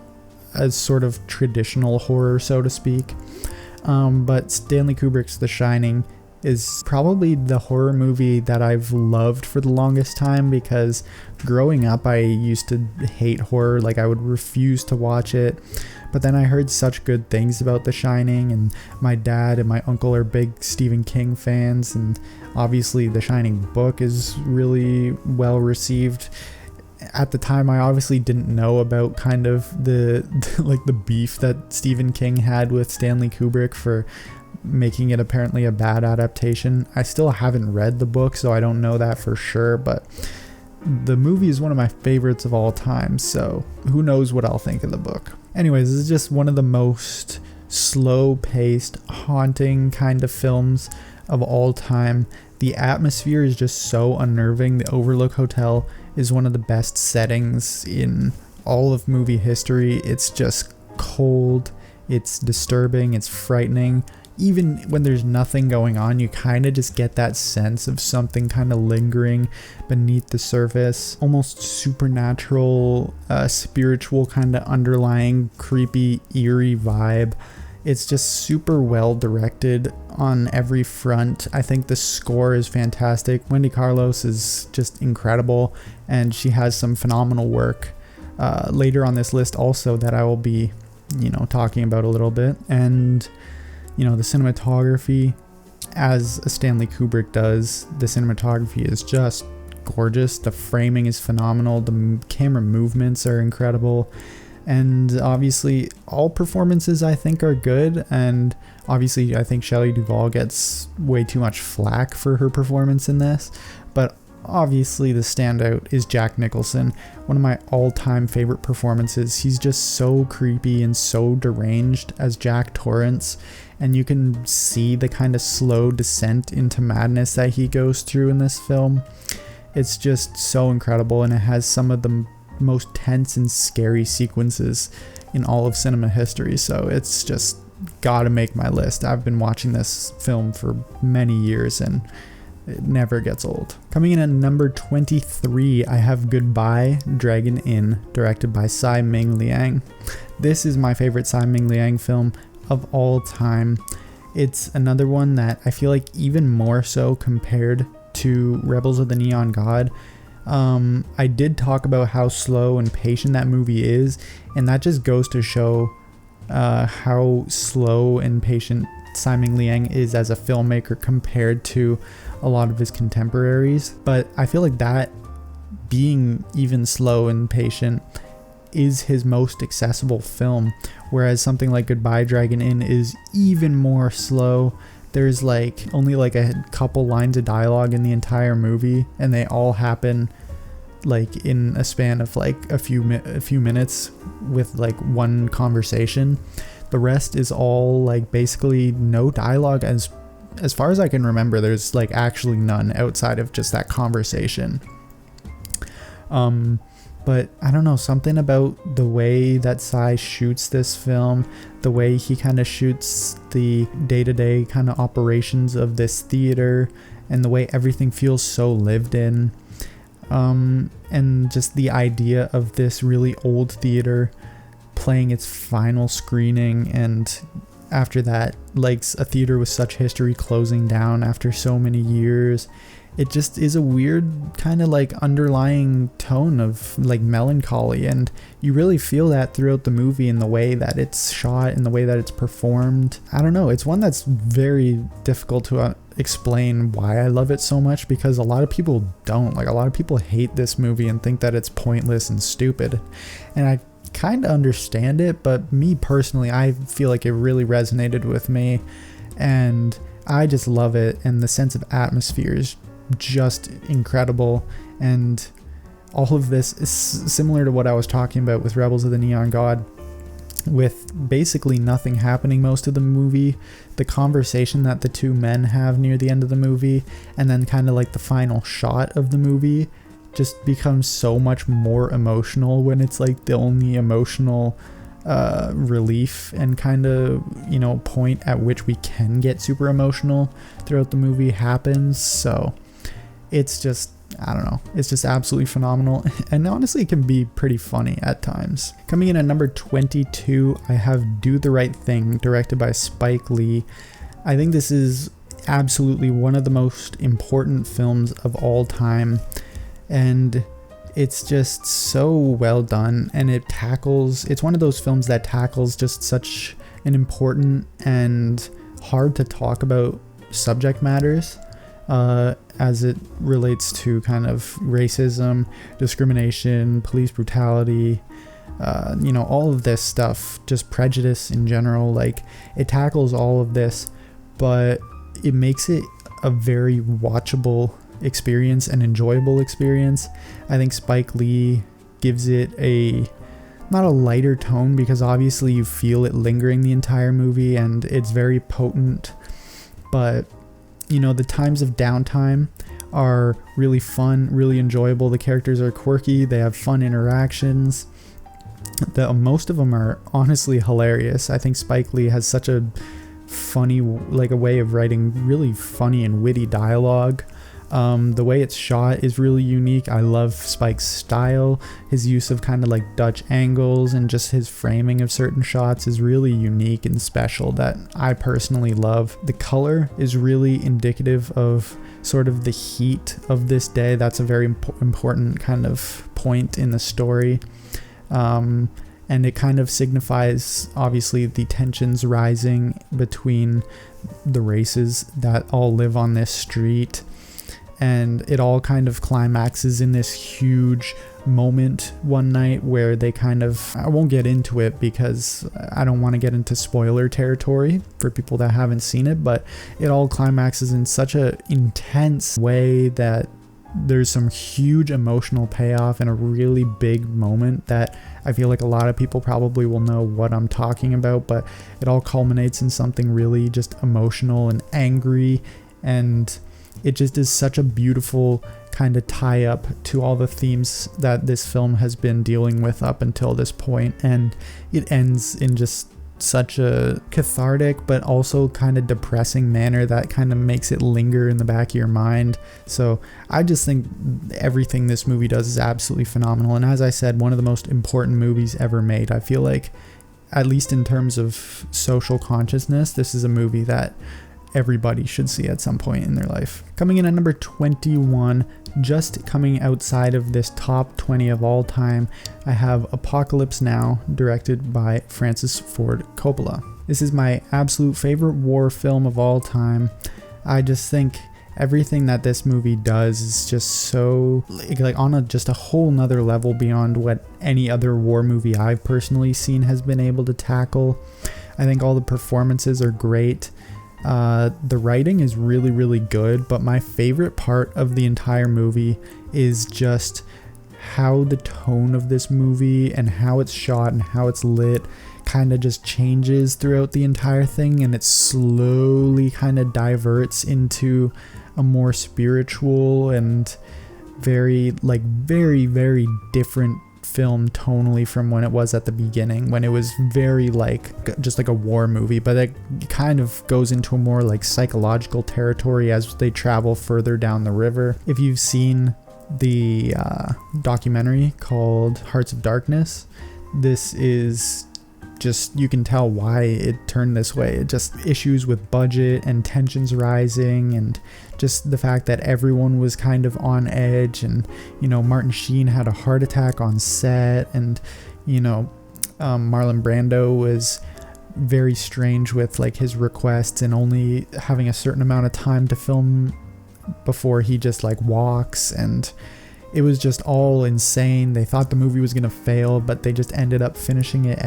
sort of traditional horror, so to speak. But Stanley Kubrick's The Shining is probably the horror movie that I've loved for the longest time, because growing up I used to hate horror. Like, I would refuse to watch it, but then I heard such good things about The Shining, and my dad and my uncle are big Stephen King fans, and obviously The Shining book is really well received. At the time, I obviously didn't know about kind of the like the beef that Stephen King had with Stanley Kubrick for making it apparently a bad adaptation. I still haven't read the book, so I don't know that for sure, but the movie is one of my favorites of all time, so who knows what I'll think of the book. Anyways, this is just one of the most slow-paced, haunting kind of films of all time. The atmosphere is just so unnerving. The Overlook Hotel is one of the best settings in all of movie history. It's just cold, it's disturbing, it's frightening. Even when there's nothing going on, you kind of just get that sense of something kind of lingering beneath the surface. Almost supernatural, spiritual kind of underlying creepy, eerie vibe. It's just super well directed on every front. I think the score is fantastic. Wendy Carlos is just incredible, and she has some phenomenal work later on this list also that I will be, talking about a little bit. And the cinematography, as Stanley Kubrick does, the cinematography is just gorgeous. The framing is phenomenal. The camera movements are incredible. And obviously, all performances I think are good. And obviously, I think Shelley Duvall gets way too much flack for her performance in this. But obviously, the standout is Jack Nicholson, one of my all-time favorite performances. He's just so creepy and so deranged as Jack Torrance. And you can see the kind of slow descent into madness that he goes through in this film. It's just so incredible, and it has some of the most tense and scary sequences in all of cinema history. So it's just gotta make my list. I've been watching this film for many years, and it never gets old. Coming in at number 23, I have Goodbye, Dragon Inn, directed by Tsai Ming Liang. This is my favorite Tsai Ming Liang film of all time. It's another one that I feel like even more so compared to Rebels of the Neon God. I did talk about how slow and patient that movie is, and that just goes to show how slow and patient Tsai Ming Liang is as a filmmaker compared to a lot of his contemporaries. But I feel like that being even slow and patient is his most accessible film, whereas something like Goodbye Dragon Inn is even more slow. There's only a couple lines of dialogue in the entire movie, and they all happen in a span of a few minutes with one conversation. The rest is all basically no dialogue. As far as I can remember, there's actually none outside of just that conversation. But I don't know, something about the way that Tsai shoots this film, the way he kind of shoots the day-to-day kind of operations of this theater, and the way everything feels so lived in. And just the idea of this really old theater playing its final screening, and after that, like a theater with such history closing down after so many years. It just is a weird kind of like underlying tone of like melancholy, and you really feel that throughout the movie in the way that it's shot and the way that it's performed. I don't know, it's one that's very difficult to explain why I love it so much, because a lot of people don't. Like, a lot of people hate this movie and think that it's pointless and stupid, and I kind of understand it, but me personally, I feel like it really resonated with me, and I just love it, and the sense of atmosphere is just incredible. And all of this is similar to what I was talking about with Rebels of the Neon God, with basically nothing happening most of the movie. The conversation that the two men have near the end of the movie, and then kind of like the final shot of the movie, just becomes so much more emotional when it's like the only emotional relief and kind of, you know, point at which we can get super emotional throughout the movie happens. So it's just, I don't know, it's just absolutely phenomenal, and honestly it can be pretty funny at times. Coming in at number 22, I have Do the Right Thing, directed by Spike Lee. I think this is absolutely one of the most important films of all time, and it's just so well done, and it's one of those films that tackles just such an important and hard to talk about subject matters, as it relates to kind of racism, discrimination, police brutality, you know, all of this stuff, just prejudice in general. Like, it tackles all of this, but it makes it a very watchable experience and enjoyable experience. I think Spike Lee gives it not a lighter tone, because obviously you feel it lingering the entire movie and it's very potent, but you know, the times of downtime are really fun, really enjoyable. The characters are quirky, they have fun interactions. Most of them are honestly hilarious. I think Spike Lee has such a funny, like a way of writing really funny and witty dialogue. The way it's shot is really unique. I love Spike's style. His use of kind of like Dutch angles and just his framing of certain shots is really unique and special, that I personally love. The color is really indicative of sort of the heat of this day. That's a very important kind of point in the story. And it kind of signifies, obviously, the tensions rising between the races that all live on this street. And it all kind of climaxes in this huge moment one night where they kind of, I won't get into it because I don't want to get into spoiler territory for people that haven't seen it, but it all climaxes in such a intense way that there's some huge emotional payoff and a really big moment that I feel like a lot of people probably will know what I'm talking about, but it all culminates in something really just emotional and angry, and it just is such a beautiful kind of tie up to all the themes that this film has been dealing with up until this point, and it ends in just such a cathartic but also kind of depressing manner that kind of makes it linger in the back of your mind. So I just think everything this movie does is absolutely phenomenal, and as I said, one of the most important movies ever made. I feel like, at least in terms of social consciousness, this is a movie that everybody should see at some point in their life. Coming in at number 21, just coming outside of this top 20 of all time, I have Apocalypse Now, directed by Francis Ford Coppola. This is my absolute favorite war film of all time. I just think everything that this movie does is just so, like on just a whole nother level beyond what any other war movie I've personally seen has been able to tackle. I think all the performances are great. The writing is really, really good, but my favorite part of the entire movie is just how the tone of this movie and how it's shot and how it's lit kind of just changes throughout the entire thing, and it slowly kind of diverts into a more spiritual and very, very different film tonally from when it was at the beginning, when it was very like just like a war movie, but it kind of goes into a more like psychological territory as they travel further down the river. If you've seen the documentary called Hearts of Darkness, this is just, you can tell why it turned this way. It just issues with budget and tensions rising, and just the fact that everyone was kind of on edge, and Martin Sheen had a heart attack on set, and Marlon Brando was very strange with like his requests and only having a certain amount of time to film before he just like walks, and it was just all insane. They thought the movie was gonna fail, but they just ended up finishing it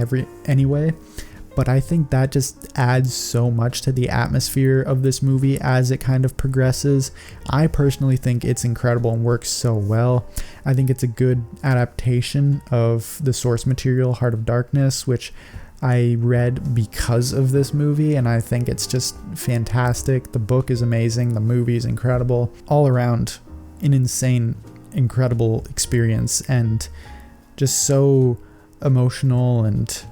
anyway. But I think that just adds so much to the atmosphere of this movie as it kind of progresses. I personally think it's incredible and works so well. I think it's a good adaptation of the source material, Heart of Darkness, which I read because of this movie, and I think it's just fantastic. The book is amazing, the movie is incredible. All around, an insane, incredible experience, and just so emotional and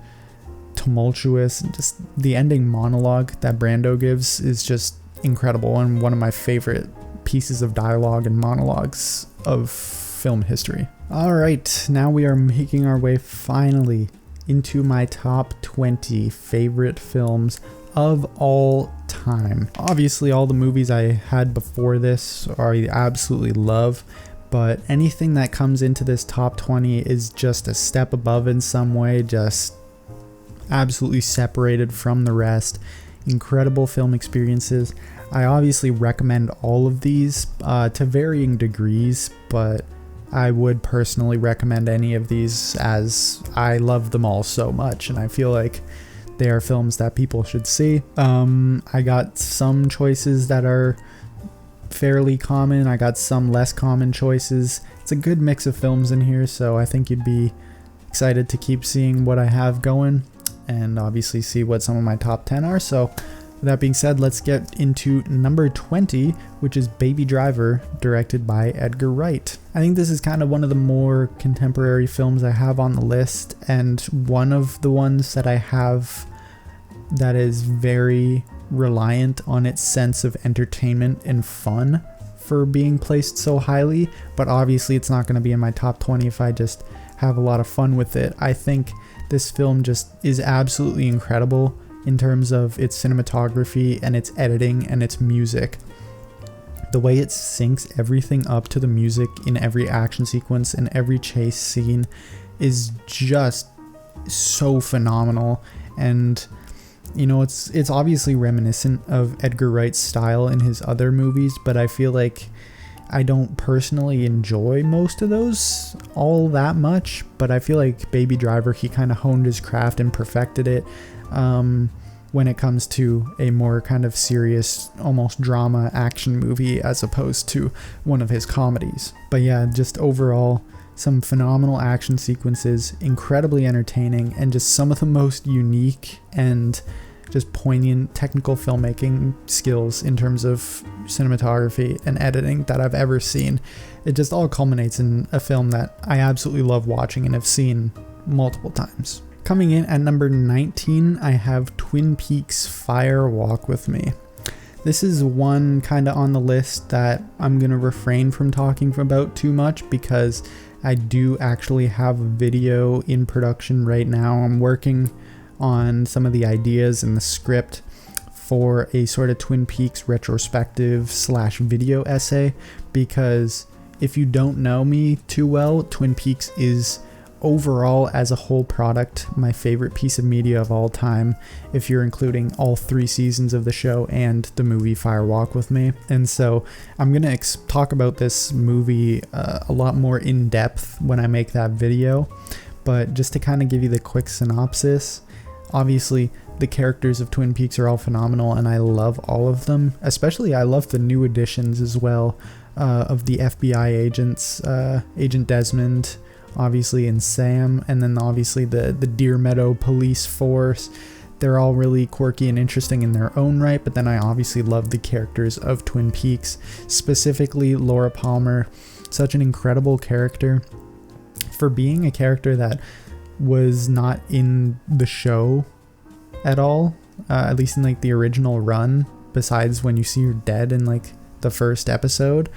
tumultuous, and just the ending monologue that Brando gives is just incredible, and one of my favorite pieces of dialogue and monologues of film history. Alright, now we are making our way finally into my top 20 favorite films of all time. Obviously all the movies I had before this I absolutely love, but anything that comes into this top 20 is just a step above in some way, just absolutely separated from the rest. Incredible film experiences. I obviously recommend all of these to varying degrees, but I would personally recommend any of these as I love them all so much, and I feel like they are films that people should see. I got some choices that are fairly common. I got some less common choices. It's a good mix of films in here, so I think you'd be excited to keep seeing what I have going, and obviously see what some of my top 10 are. So with that being said, let's get into number 20, which is Baby Driver, directed by Edgar Wright. I think this is kind of one of the more contemporary films I have on the list, and one of the ones that I have that is very reliant on its sense of entertainment and fun for being placed so highly, but obviously it's not going to be in my top 20 if I just have a lot of fun with it. I think this film just is absolutely incredible in terms of its cinematography and its editing and its music. The way it syncs everything up to the music in every action sequence and every chase scene is just so phenomenal, and it's obviously reminiscent of Edgar Wright's style in his other movies, but I feel like I don't personally enjoy most of those all that much, but I feel like Baby Driver, he kind of honed his craft and perfected it when it comes to a more kind of serious, almost drama action movie as opposed to one of his comedies. But yeah, just overall, some phenomenal action sequences, incredibly entertaining, and just some of the most unique and just poignant technical filmmaking skills in terms of cinematography and editing that I've ever seen. It just all culminates in a film that I absolutely love watching and have seen multiple times. Coming in at number 19, I have Twin Peaks Fire Walk with Me. This is one kind of on the list that I'm going to refrain from talking about too much because I do actually have a video in production right now. I'm working on some of the ideas and the script for a sort of Twin Peaks retrospective / video essay, because if you don't know me too well, Twin Peaks is overall as a whole product my favorite piece of media of all time, if you're including all 3 seasons of the show and the movie Fire Walk with Me. And so I'm gonna talk about this movie a lot more in depth when I make that video, but just to kind of give you the quick synopsis, obviously the characters of Twin Peaks are all phenomenal and I love all of them. Especially I love the new additions as well, of the FBI agents, Agent Desmond, obviously, and Sam, and then obviously the Deer Meadow police force. They're all really quirky and interesting in their own right, but then I obviously love the characters of Twin Peaks, specifically Laura Palmer, such an incredible character. for being a character that was not in the show at all, at least in like the original run, besides when you see her dead in like the first episode.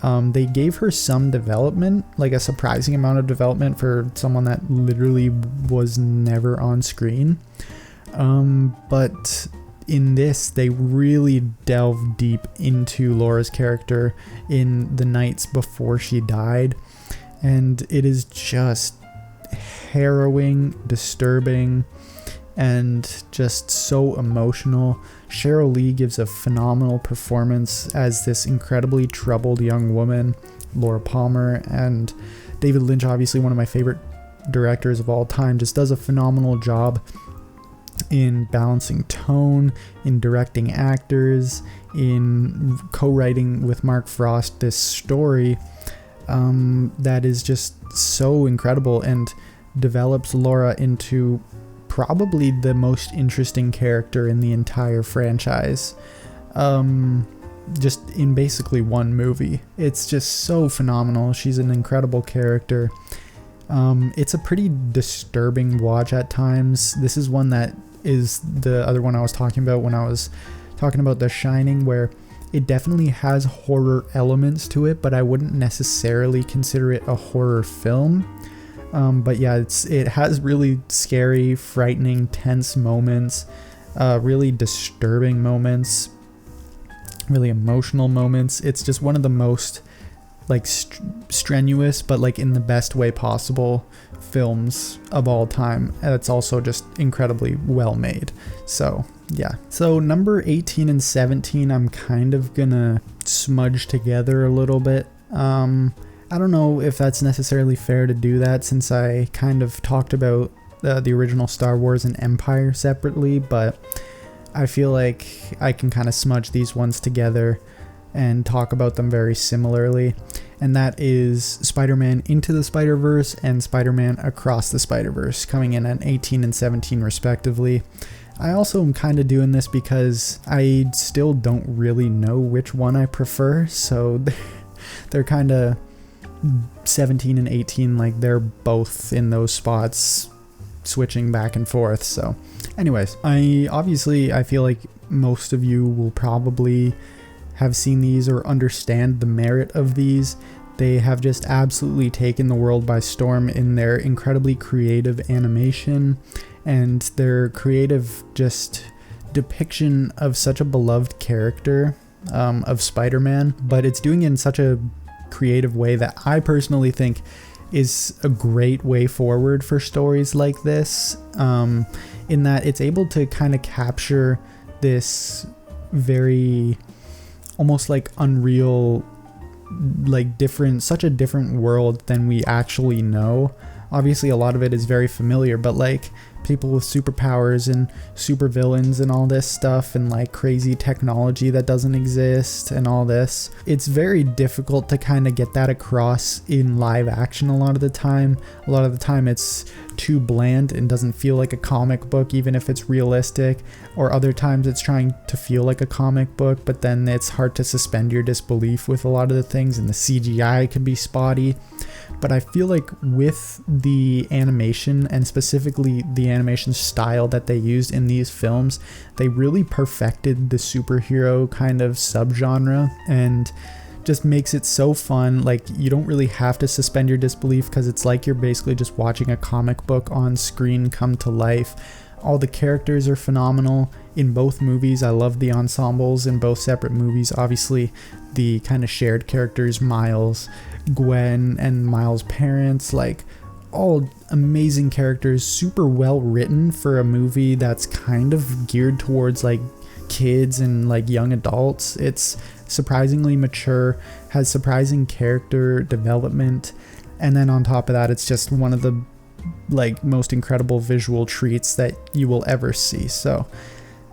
They gave her some development, like a surprising amount of development for someone that literally was never on screen. But in this, they really delve deep into Laura's character in the nights before she died. And it is just harrowing, disturbing, and just so emotional. Cheryl Lee gives a phenomenal performance as this incredibly troubled young woman, Laura Palmer, and David Lynch, obviously one of my favorite directors of all time, just does a phenomenal job in balancing tone, in directing actors, in co-writing with Mark Frost this story that is just so incredible and develops Laura into probably the most interesting character in the entire franchise, just in basically one movie. It's just so phenomenal. She's an incredible character. It's a pretty disturbing watch at times. This is one that is the other one I was talking about when I was talking about The Shining, where it definitely has horror elements to it, but I wouldn't necessarily consider it a horror film. But yeah, it has really scary, frightening, tense moments, really disturbing moments, really emotional moments. It's just one of the most like strenuous, but like in the best way possible, films of all time. And it's also just incredibly well made. So yeah. So number 18 and 17, I'm kind of gonna smudge together a little bit. I don't know if that's necessarily fair to do that, since I kind of talked about the original Star Wars and Empire separately, but I feel like I can kind of smudge these ones together and talk about them very similarly. And that is Spider-Man Into the Spider-Verse and Spider-Man Across the Spider-Verse, coming in at 18 and 17 respectively. I also am kind of doing this because I still don't really know which one I prefer, so they're kind of 17 and 18, like they're both in those spots, switching back and forth. So anyways, I feel like most of you will probably have seen these or understand the merit of these. They have just absolutely taken the world by storm in their incredibly creative animation and their creative just depiction of such a beloved character of Spider-Man, but it's doing it in such a creative way that I personally think is a great way forward for stories like this, in that it's able to kind of capture this very almost like unreal, like such a different world than we actually know. Obviously a lot of it is very familiar, but like people with superpowers and supervillains and all this stuff and like crazy technology that doesn't exist and all this, it's very difficult to kind of get that across in live action a lot of the time. A lot of the time it's too bland and doesn't feel like a comic book even if it's realistic, or other times it's trying to feel like a comic book but then it's hard to suspend your disbelief with a lot of the things, and the CGI can be spotty. But I feel like with the animation, and specifically the animation style that they used in these films, they really perfected the superhero kind of subgenre and just makes it so fun. Like, you don't really have to suspend your disbelief because it's like you're basically just watching a comic book on screen come to life. All the characters are phenomenal in both movies. I love the ensembles in both separate movies. Obviously, the kind of shared characters, Miles, Gwen, and Miles' parents, like all amazing characters, super well written for a movie that's kind of geared towards like kids and like young adults. It's surprisingly mature, has surprising character development, and then on top of that, it's just one of the like most incredible visual treats that you will ever see. So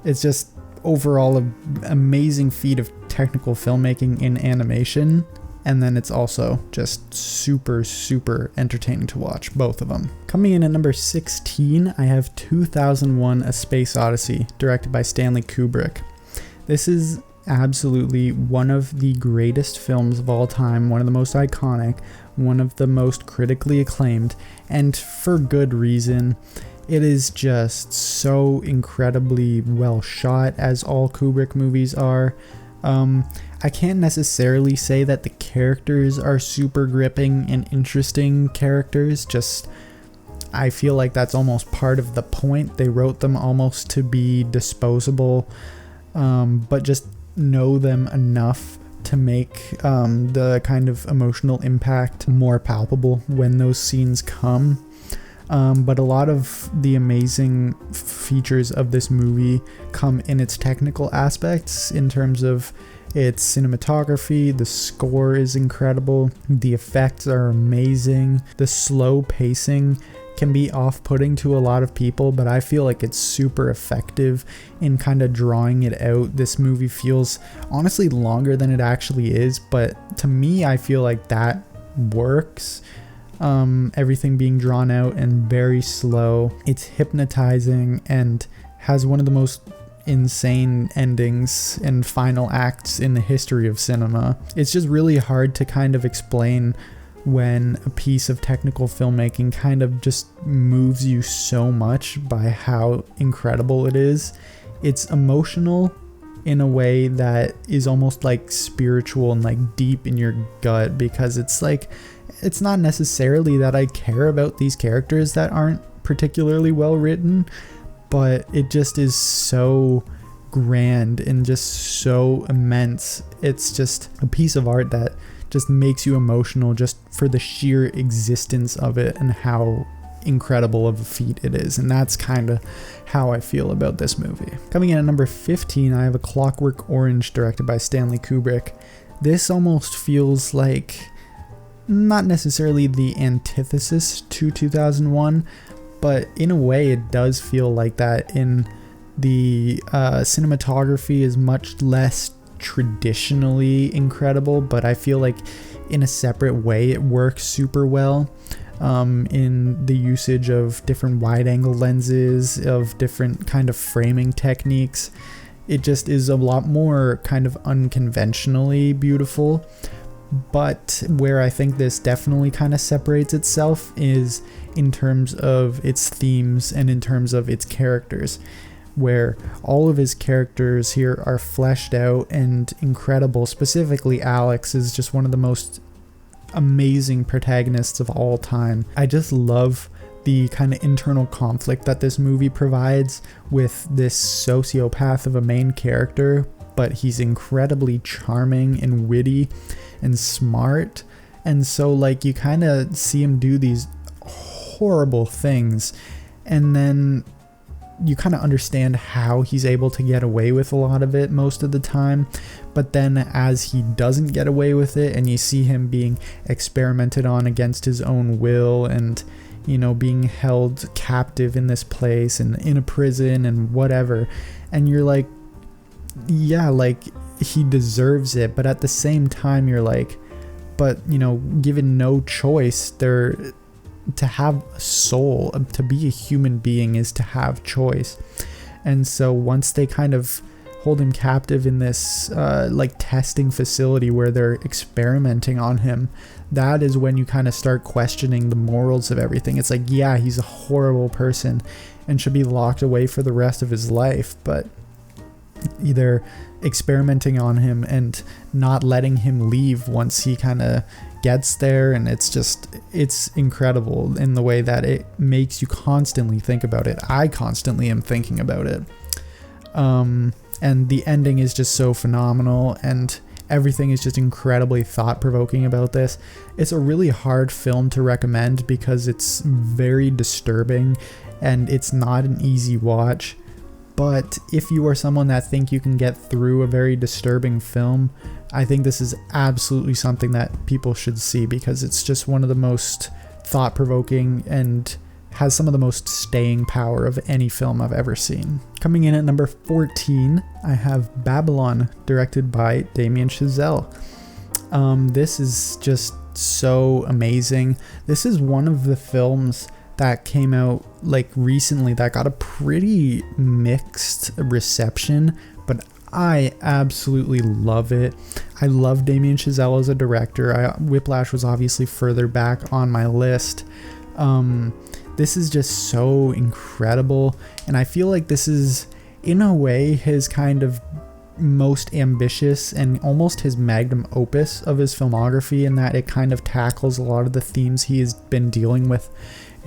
it's just overall an amazing feat of technical filmmaking in animation, and then it's also just super entertaining to watch, both of them. Coming in at number 16, I have 2001: A Space Odyssey, directed by Stanley Kubrick. This is absolutely one of the greatest films of all time, one of the most iconic, one of the most critically acclaimed, and for good reason. It is just so incredibly well shot, as all Kubrick movies are. I can't necessarily say that the characters are super gripping and interesting characters, just I feel like that's almost part of the point. They wrote them almost to be disposable, but just know them enough to make the kind of emotional impact more palpable when those scenes come. But a lot of the amazing features of this movie come in its technical aspects, in terms of its cinematography. The score is incredible, the effects are amazing, the slow pacing can be off-putting to a lot of people, but I feel like it's super effective in kind of drawing it out. This movie feels honestly longer than it actually is, but to me I feel like that works. Everything being drawn out and very slow. It's hypnotizing and has one of the most insane endings and final acts in the history of cinema. It's just really hard to kind of explain when a piece of technical filmmaking kind of just moves you so much by how incredible it is. It's emotional in a way that is almost like spiritual and like deep in your gut, because it's like, it's not necessarily that I care about these characters that aren't particularly well written, but it just is so grand and just so immense. It's just a piece of art that just makes you emotional just for the sheer existence of it and how incredible of a feat it is. And that's kind of how I feel about this movie. Coming in at number 15, I have A Clockwork Orange, directed by Stanley Kubrick. This almost feels like not necessarily the antithesis to 2001, but in a way it does feel like that. In the cinematography is much less traditionally incredible, but I feel like in a separate way it works super well, in the usage of different wide angle lenses, of different kind of framing techniques. It just is a lot more kind of unconventionally beautiful. But where I think this definitely kind of separates itself is in terms of its themes and in terms of its characters, where all of his characters here are fleshed out and incredible. Specifically, Alex is just one of the most amazing protagonists of all time. I just love the kind of internal conflict that this movie provides with this sociopath of a main character, but he's incredibly charming and witty and smart, and so like you kind of see him do these horrible things, and then you kind of understand how he's able to get away with a lot of it most of the time. But then as he doesn't get away with it and you see him being experimented on against his own will, and you know, being held captive in this place and in a prison and whatever, and you're like, yeah, like he deserves it, but at the same time you're like, but you know, given no choice, to have a soul, to be a human being is to have choice. And so once they kind of hold him captive in this like testing facility where they're experimenting on him, that is when you kind of start questioning the morals of everything. It's like, yeah, he's a horrible person and should be locked away for the rest of his life, but either experimenting on him and not letting him leave once he kind of gets there. And it's incredible in the way that it makes you constantly think about it. I constantly am thinking about it. And the ending is just so phenomenal, and everything is just incredibly thought-provoking about this. It's a really hard film to recommend because it's very disturbing and it's not an easy watch. But if you are someone that think you can get through a very disturbing film, I think this is absolutely something that people should see, because it's just one of the most thought-provoking and has some of the most staying power of any film I've ever seen. Coming in at number 14, I have Babylon, directed by Damien Chazelle. This is just so amazing. This is one of the films that came out like recently that got a pretty mixed reception, but I absolutely love it. I love Damien Chazelle as a director. Whiplash was obviously further back on my list. This is just so incredible, and I feel like this is, in a way, his kind of most ambitious and almost his magnum opus of his filmography, in that it kind of tackles a lot of the themes he has been dealing with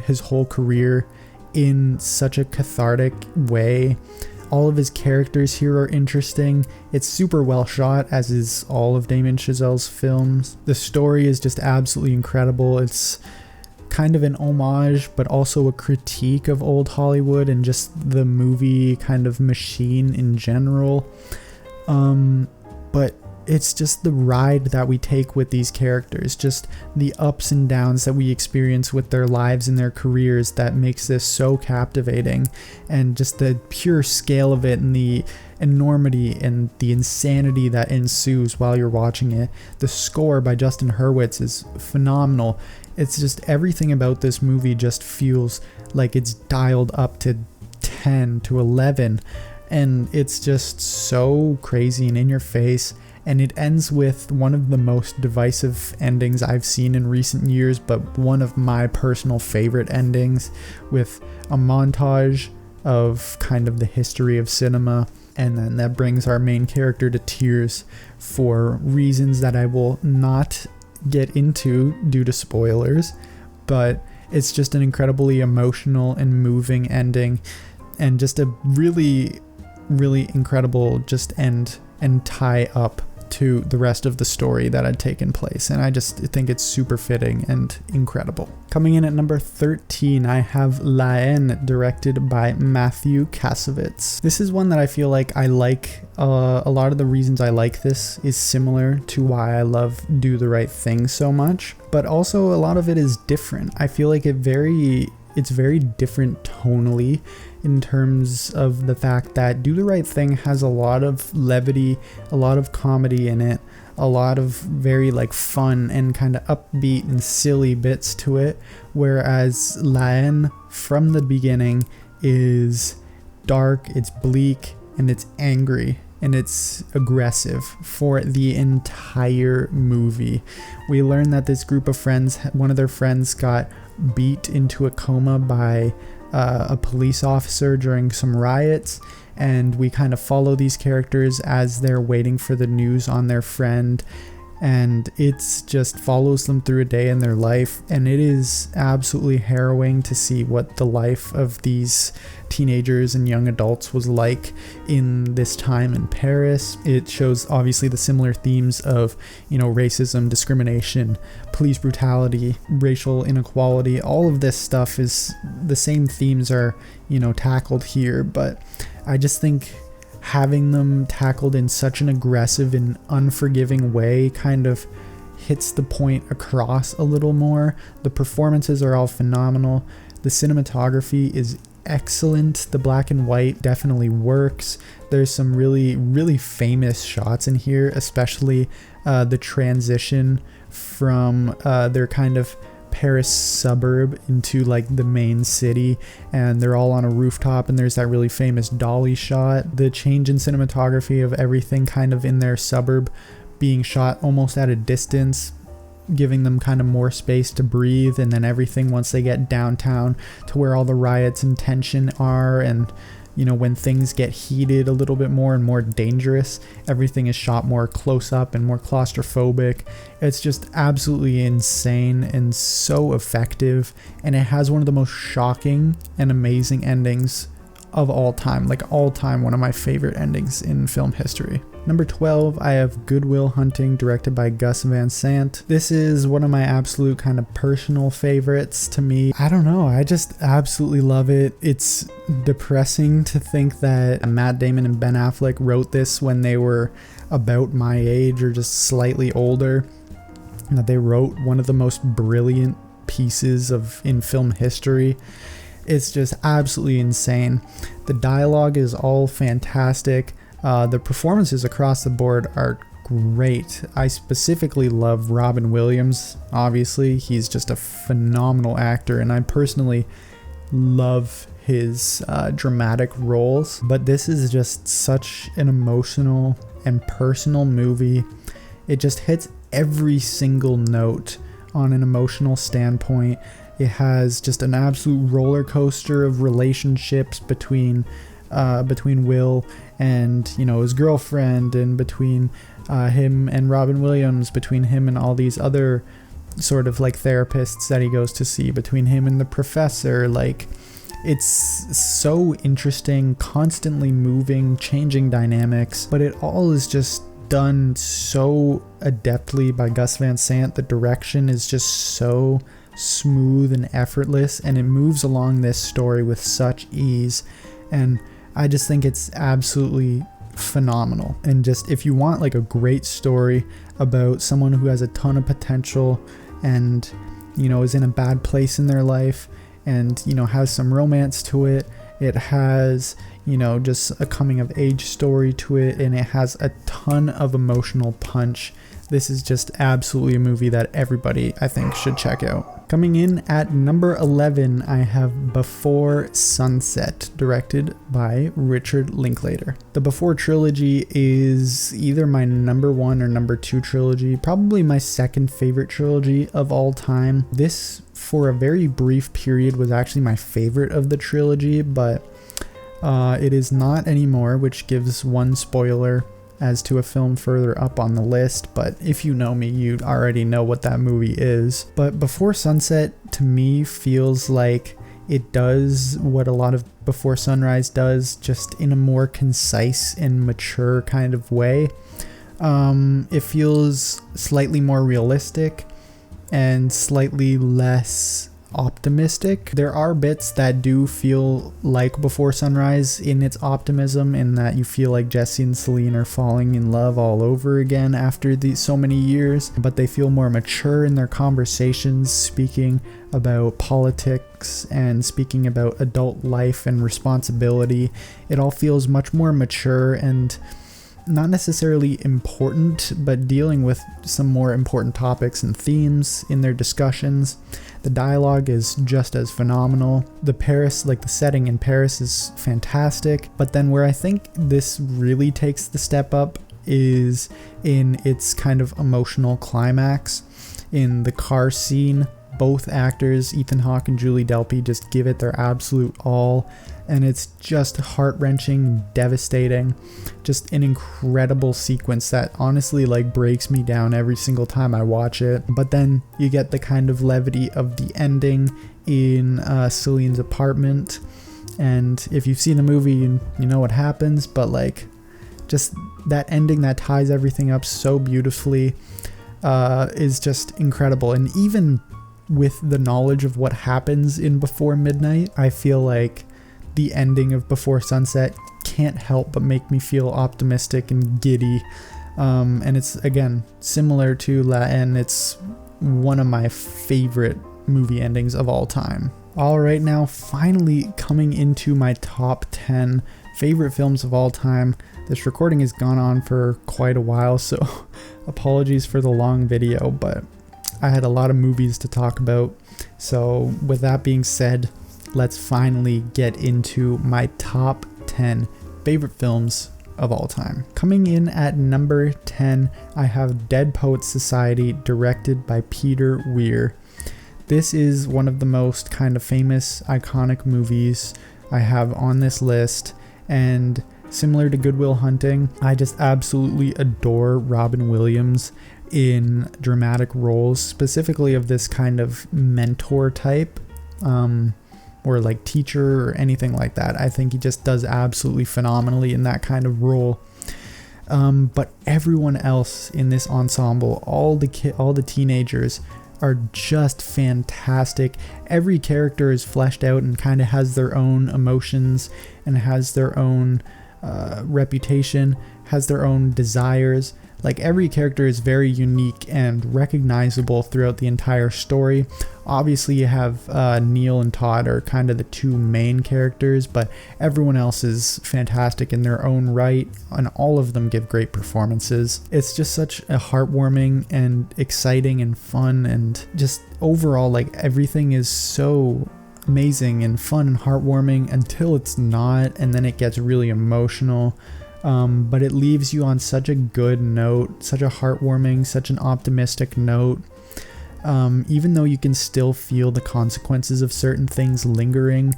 his whole career in such a cathartic way. All of his characters here are interesting. It's super well shot, as is all of Damien Chazelle's films. The story is just absolutely incredible. It's kind of an homage, but also a critique of old Hollywood and just the movie kind of machine in general. But it's just the ride that we take with these characters, just the ups and downs that we experience with their lives and their careers, that makes this so captivating. And just the pure scale of it, and the enormity and the insanity that ensues while you're watching it. The score by Justin Hurwitz is phenomenal. It's just, everything about this movie just feels like it's dialed up to 10 to 11, and it's just so crazy and in your face. And it ends with one of the most divisive endings I've seen in recent years, but one of my personal favorite endings, with a montage of kind of the history of cinema, and then that brings our main character to tears for reasons that I will not get into due to spoilers. But it's just an incredibly emotional and moving ending, and just a really, really incredible just end and tie up to the rest of the story that had taken place. And I just think it's super fitting and incredible. Coming in at number 13, I have La Haine, directed by Matthew Kassovitz. This is one that I feel like I like. A lot of the reasons I like this is similar to why I love Do the Right Thing so much, but also a lot of it is different. I feel like it's very different tonally, in terms of the fact that Do the Right Thing has a lot of levity, a lot of comedy in it, a lot of very like fun and kind of upbeat and silly bits to it, whereas La Haine from the beginning is dark, it's bleak, and it's angry, and it's aggressive for the entire movie. We learn that this group of friends, one of their friends got beat into a coma by a police officer during some riots, and we kind of follow these characters as they're waiting for the news on their friend, and it's just follows them through a day in their life. And it is absolutely harrowing to see what the life of these teenagers and young adults was like in this time in Paris. It shows obviously the similar themes of, racism, discrimination, police brutality, racial inequality. All of this stuff is the same themes are, tackled here, but I just think having them tackled in such an aggressive and unforgiving way kind of hits the point across a little more. The performances are all phenomenal. The cinematography is excellent. The black and white definitely works. There's some really, really famous shots in here, especially the transition from their kind of Paris suburb into like the main city, and they're all on a rooftop, and there's that really famous dolly shot. The change in cinematography of everything kind of in their suburb being shot almost at a distance, giving them kind of more space to breathe, and then everything once they get downtown to where all the riots and tension are, and when things get heated a little bit more and more dangerous, everything is shot more close up and more claustrophobic. It's just absolutely insane and so effective, and it has one of the most shocking and amazing endings of all time, like all time one of my favorite endings in film history. Number 12, I have Good Will Hunting, directed by Gus Van Sant. This is one of my absolute kind of personal favorites to me. I don't know, I just absolutely love it. It's depressing to think that Matt Damon and Ben Affleck wrote this when they were about my age or just slightly older, and that they wrote one of the most brilliant pieces in film history. It's just absolutely insane. The dialogue is all fantastic. The performances across the board are great. I specifically love Robin Williams. Obviously, he's just a phenomenal actor, and I personally love his dramatic roles, but this is just such an emotional and personal movie. It just hits every single note on an emotional standpoint. It has just an absolute roller coaster of relationships between Will and, you know, his girlfriend, and between him and Robin Williams, between him and all these other sort of like therapists that he goes to see, between him and the professor. Like, it's so interesting, constantly moving, changing dynamics, but it all is just done so adeptly by Gus Van Sant. The direction is just so smooth and effortless, and it moves along this story with such ease, and I just think it's absolutely phenomenal. And just, if you want like a great story about someone who has a ton of potential and, you know, is in a bad place in their life, and, you know, has some romance to it, it has, you know, just a coming of age story to it, and it has a ton of emotional punch. This is just absolutely a movie that everybody, I think, should check out. Coming in at number 11, I have Before Sunset, directed by Richard Linklater. The Before trilogy is either my number 1 or number 2 trilogy, probably my second favorite trilogy of all time. This, for a very brief period, was actually my favorite of the trilogy, but it is not anymore, which gives one spoiler as to a film further up on the list, but if you know me, you already know what that movie is. But Before Sunset, to me, feels like it does what a lot of Before Sunrise does, just in a more concise and mature kind of way. It feels slightly more realistic and slightly less optimistic. There are bits that do feel like Before Sunrise in its optimism, in that you feel like Jesse and Celine are falling in love all over again after so many years, but they feel more mature in their conversations, speaking about politics and speaking about adult life and responsibility. It all feels much more mature and not necessarily important, but dealing with some more important topics and themes in their discussions. The dialogue is just as phenomenal. The setting in Paris is fantastic. But then where I think this really takes the step up is in its kind of emotional climax. In the car scene, both actors, Ethan Hawke and Julie Delpy, just give it their absolute all. And it's just heart-wrenching, devastating, just an incredible sequence that honestly like breaks me down every single time I watch it. But then you get the kind of levity of the ending in Celine's apartment, and if you've seen the movie, you know what happens, but like just that ending that ties everything up so beautifully is just incredible. And even with the knowledge of what happens in Before Midnight, I feel like the ending of Before Sunset can't help but make me feel optimistic and giddy. And it's, again, similar to La Haine. It's one of my favorite movie endings of all time. All right, now finally coming into my top 10 favorite films of all time. This recording has gone on for quite a while, so apologies for the long video, but I had a lot of movies to talk about. So with that being said, let's finally get into my top 10 favorite films of all time. Coming in at number 10, I have Dead Poets Society, directed by Peter Weir. This is one of the most kind of famous, iconic movies I have on this list, and similar to Good Will Hunting, I just absolutely adore Robin Williams in dramatic roles, specifically of this kind of mentor type, or like teacher or anything like that. I think he just does absolutely phenomenally in that kind of role. But everyone else in this ensemble, all the teenagers, are just fantastic. Every character is fleshed out and kind of has their own emotions and has their own reputation, has their own desires. Like, every character is very unique and recognizable throughout the entire story. Obviously, you have Neil and Todd are kind of the two main characters, but everyone else is fantastic in their own right, and all of them give great performances. It's just such a heartwarming and exciting and fun, and just overall, like, everything is so amazing and fun and heartwarming until it's not, and then it gets really emotional. But it leaves you on such a good note, such a heartwarming, such an optimistic note. Even though you can still feel the consequences of certain things lingering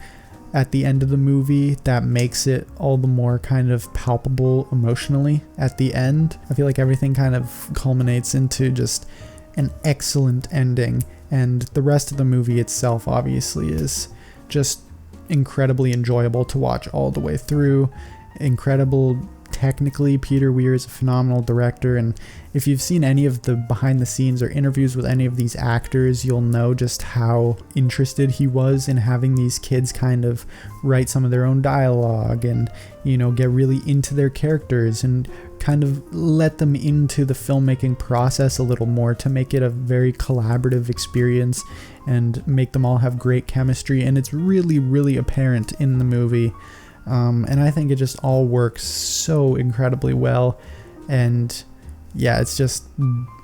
at the end of the movie, that makes it all the more kind of palpable emotionally at the end. I feel like everything kind of culminates into just an excellent ending, and the rest of the movie itself obviously is just incredibly enjoyable to watch all the way through. Incredible technically. Peter Weir is a phenomenal director, and if you've seen any of the behind the scenes or interviews with any of these actors, you'll know just how interested he was in having these kids kind of write some of their own dialogue and, you know, get really into their characters and kind of let them into the filmmaking process a little more to make it a very collaborative experience and make them all have great chemistry. And it's really, really apparent in the movie. And I think it just all works so incredibly well. And yeah, it's just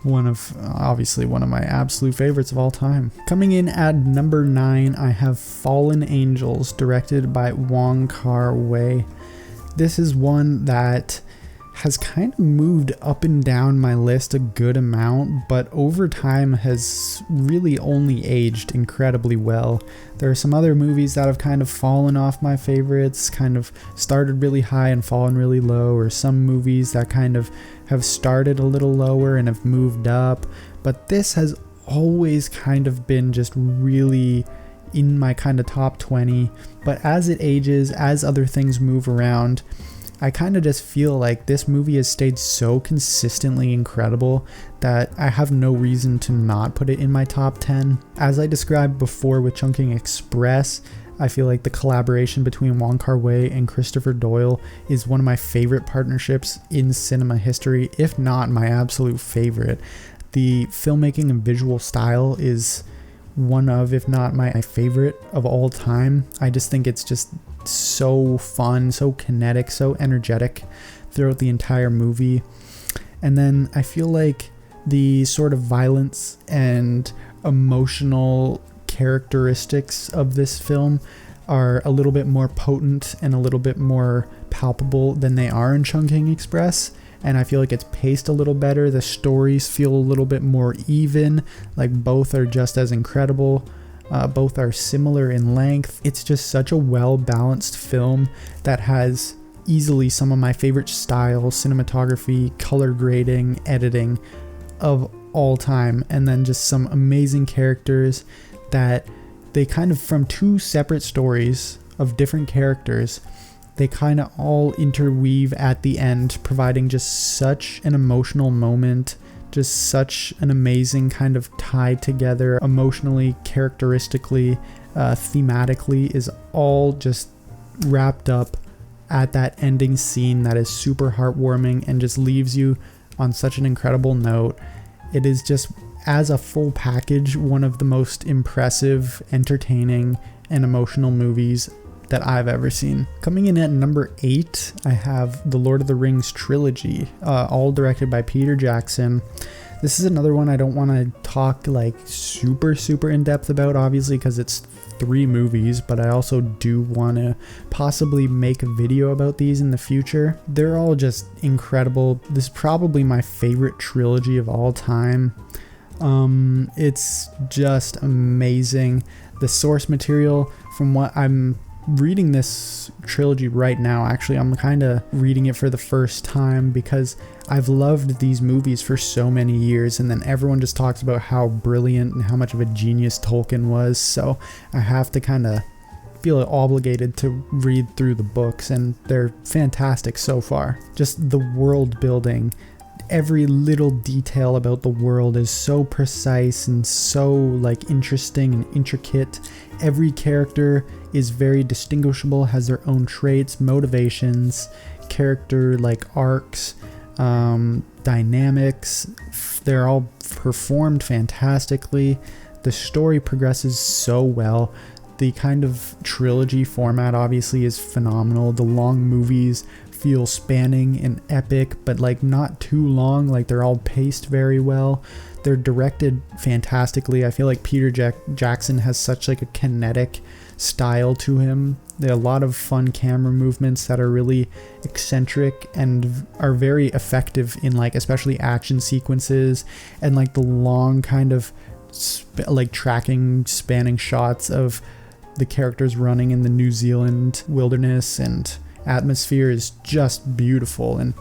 obviously one of my absolute favorites of all time. Coming in at number 9, I have Fallen Angels, directed by Wong Kar-wai. This is one that has kind of moved up and down my list a good amount, but over time has really only aged incredibly well. There are some other movies that have kind of fallen off my favorites, kind of started really high and fallen really low, or some movies that kind of have started a little lower and have moved up, but this has always kind of been just really in my kind of top 20. But as it ages, as other things move around, I kind of just feel like this movie has stayed so consistently incredible that I have no reason to not put it in my top 10. As I described before with Chungking Express, I feel like the collaboration between Wong Kar-wai and Christopher Doyle is one of my favorite partnerships in cinema history, if not my absolute favorite. The filmmaking and visual style is one of, if not my favorite of all time. I just think it's just so fun, so kinetic, so energetic throughout the entire movie. And then I feel like the sort of violence and emotional characteristics of this film are a little bit more potent and a little bit more palpable than they are in Chungking Express. And I feel like it's paced a little better. The stories feel a little bit more even, like both are just as incredible. Both are similar in length. It's just such a well-balanced film that has easily some of my favorite styles, cinematography, color grading, editing of all time. And then just some amazing characters that they kind of, from two separate stories of different characters, they kind of all interweave at the end, providing just such an emotional moment. Just such an amazing kind of tied together emotionally, characteristically, thematically, is all just wrapped up at that ending scene that is super heartwarming and just leaves you on such an incredible note. It is just, as a full package, one of the most impressive, entertaining, and emotional movies that I've ever seen. Coming in at number 8, I have the Lord of the Rings trilogy, all directed by Peter Jackson. This is another one I don't want to talk like super in depth about, obviously, because it's 3 movies, but I also do want to possibly make a video about these in the future. They're all just incredible. This is probably my favorite trilogy of all time. It's just amazing. The source material, from what I'm reading this trilogy right now, actually I'm kind of reading it for the first time because I've loved these movies for so many years, and then everyone just talks about how brilliant and how much of a genius Tolkien was, so I have to kind of feel obligated to read through the books, and they're fantastic so far. Just the world building, every little detail about the world is so precise and so like interesting and intricate. Every character is very distinguishable, has their own traits, motivations, character like arcs, dynamics. They're all performed fantastically. The story progresses so well. The kind of trilogy format obviously is phenomenal. The long movies feel spanning and epic, but like not too long. Like they're all paced very well. They're directed fantastically. I feel like Peter Jackson has such like a kinetic style to him. There are a lot of fun camera movements that are really eccentric and are very effective in like especially action sequences, and like the long kind of like tracking spanning shots of the characters running in the New Zealand wilderness and atmosphere is just beautiful. And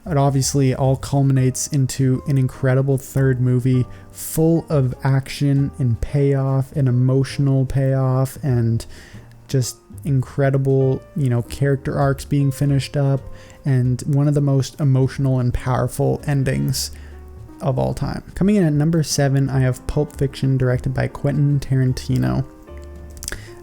it obviously all culminates into an incredible third movie full of action and payoff and emotional payoff and just incredible, character arcs being finished up, and one of the most emotional and powerful endings of all time. Coming in at number 7, I have Pulp Fiction, directed by Quentin Tarantino.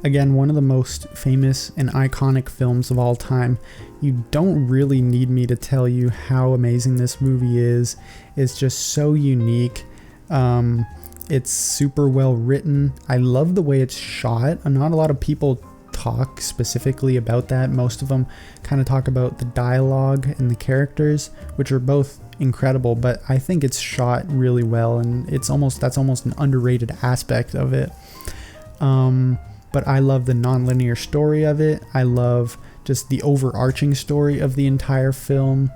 Again, one of the most famous and iconic films of all time. You don't really need me to tell you how amazing this movie is. It's just so unique. It's super well written. I love the way it's shot. Not a lot of people talk specifically about that. Most of them kind of talk about the dialogue and the characters, which are both incredible, but I think it's shot really well, and that's almost an underrated aspect of it. But I love the non-linear story of it. I love just the overarching story of the entire film.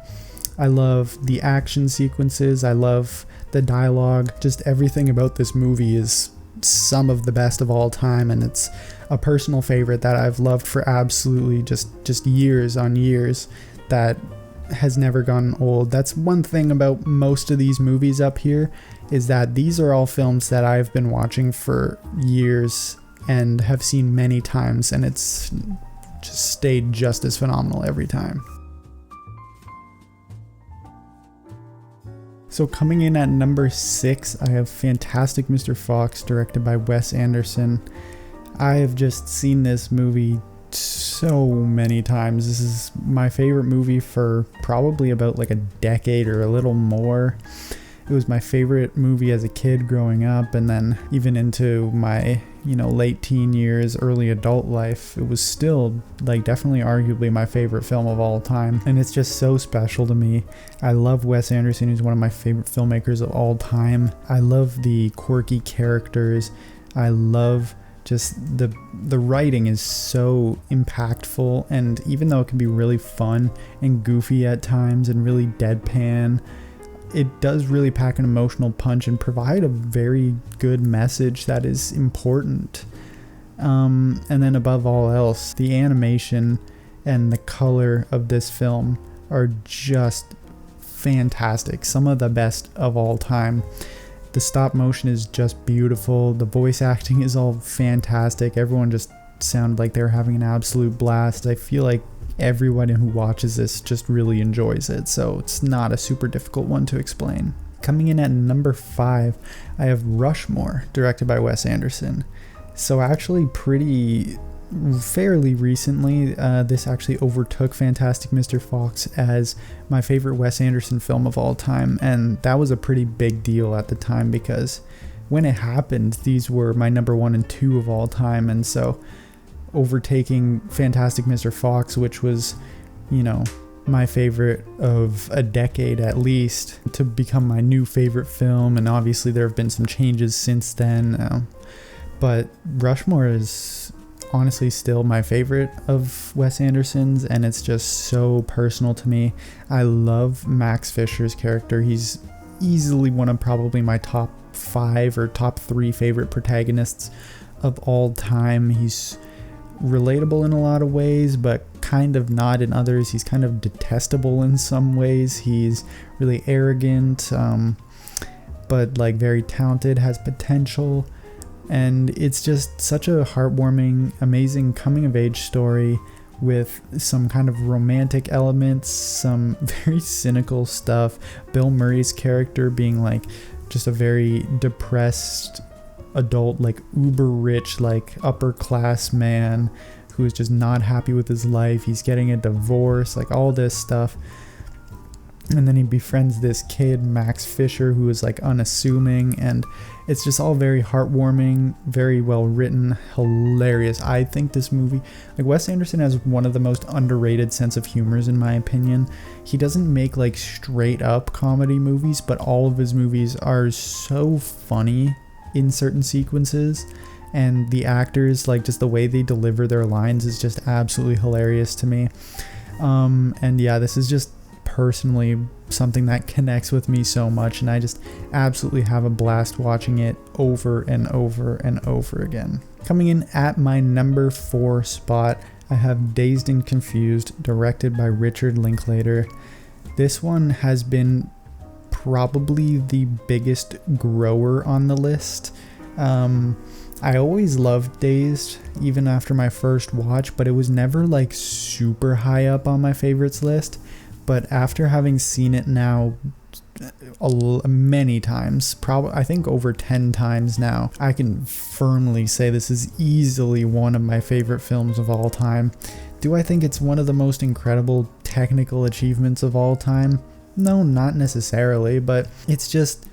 I love the action sequences. I love the dialogue. Just everything about this movie is some of the best of all time, and it's a personal favorite that I've loved for absolutely just years on years, that has never gotten old. That's one thing about most of these movies up here, is that these are all films that I've been watching for years and have seen many times, and it's just stayed just as phenomenal every time. So coming in at number 6, I have Fantastic Mr. Fox, directed by Wes Anderson. I have just seen this movie so many times. This is my favorite movie for probably about like a decade or a little more. It was my favorite movie as a kid growing up, and then even into my late teen years, early adult life, it was still like definitely arguably my favorite film of all time, and it's just so special to me. I love Wes Anderson. He's one of my favorite filmmakers of all time. I love the quirky characters. I love just the writing is so impactful, and even though it can be really fun and goofy at times and really deadpan, it does really pack an emotional punch and provide a very good message that is important. And then above all else, the animation and the color of this film are just fantastic. Some of the best of all time. The stop motion is just beautiful. The voice acting is all fantastic. Everyone just sounded like they were having an absolute blast. I feel like everyone who watches this just really enjoys it, so it's not a super difficult one to explain. Coming in at number 5, I have Rushmore, directed by Wes Anderson. So actually fairly recently, this actually overtook Fantastic Mr. Fox as my favorite Wes Anderson film of all time, and that was a pretty big deal at the time, because when it happened, these were my number 1 and 2 of all time, and so overtaking Fantastic Mr. Fox, which was, my favorite of a decade at least, to become my new favorite film. And obviously there have been some changes since then, but Rushmore is honestly still my favorite of Wes Anderson's, and it's just so personal to me. I love Max Fisher's character. He's easily one of probably my top 5 or top 3 favorite protagonists of all time. He's relatable in a lot of ways, but kind of not in others. He's kind of detestable in some ways. He's really arrogant, but like very talented, has potential, and it's just such a heartwarming, amazing coming of age story with some kind of romantic elements, some very cynical stuff. Bill Murray's character being like just a very depressed adult, like uber rich, like upper class man who is just not happy with his life. He's getting a divorce, like all this stuff. And then he befriends this kid, Max Fisher, who is like unassuming, and it's just all very heartwarming, very well written, hilarious. I think this movie, like, Wes Anderson has one of the most underrated sense of humors in my opinion. He doesn't make like straight up comedy movies, but all of his movies are so funny in certain sequences, and the actors, like, just the way they deliver their lines is just absolutely hilarious to me. And yeah, this is just personally something that connects with me so much, and I just absolutely have a blast watching it over and over and over again. Coming in at my number 4 spot, I have Dazed and Confused, directed by Richard Linklater. This one has been probably the biggest grower on the list. I always loved Dazed, even after my first watch, but it was never like super high up on my favorites list. But after having seen it now many times, I think over 10 times now, I can firmly say this is easily one of my favorite films of all time. Do I think it's one of the most incredible technical achievements of all time? No, not necessarily, but it's just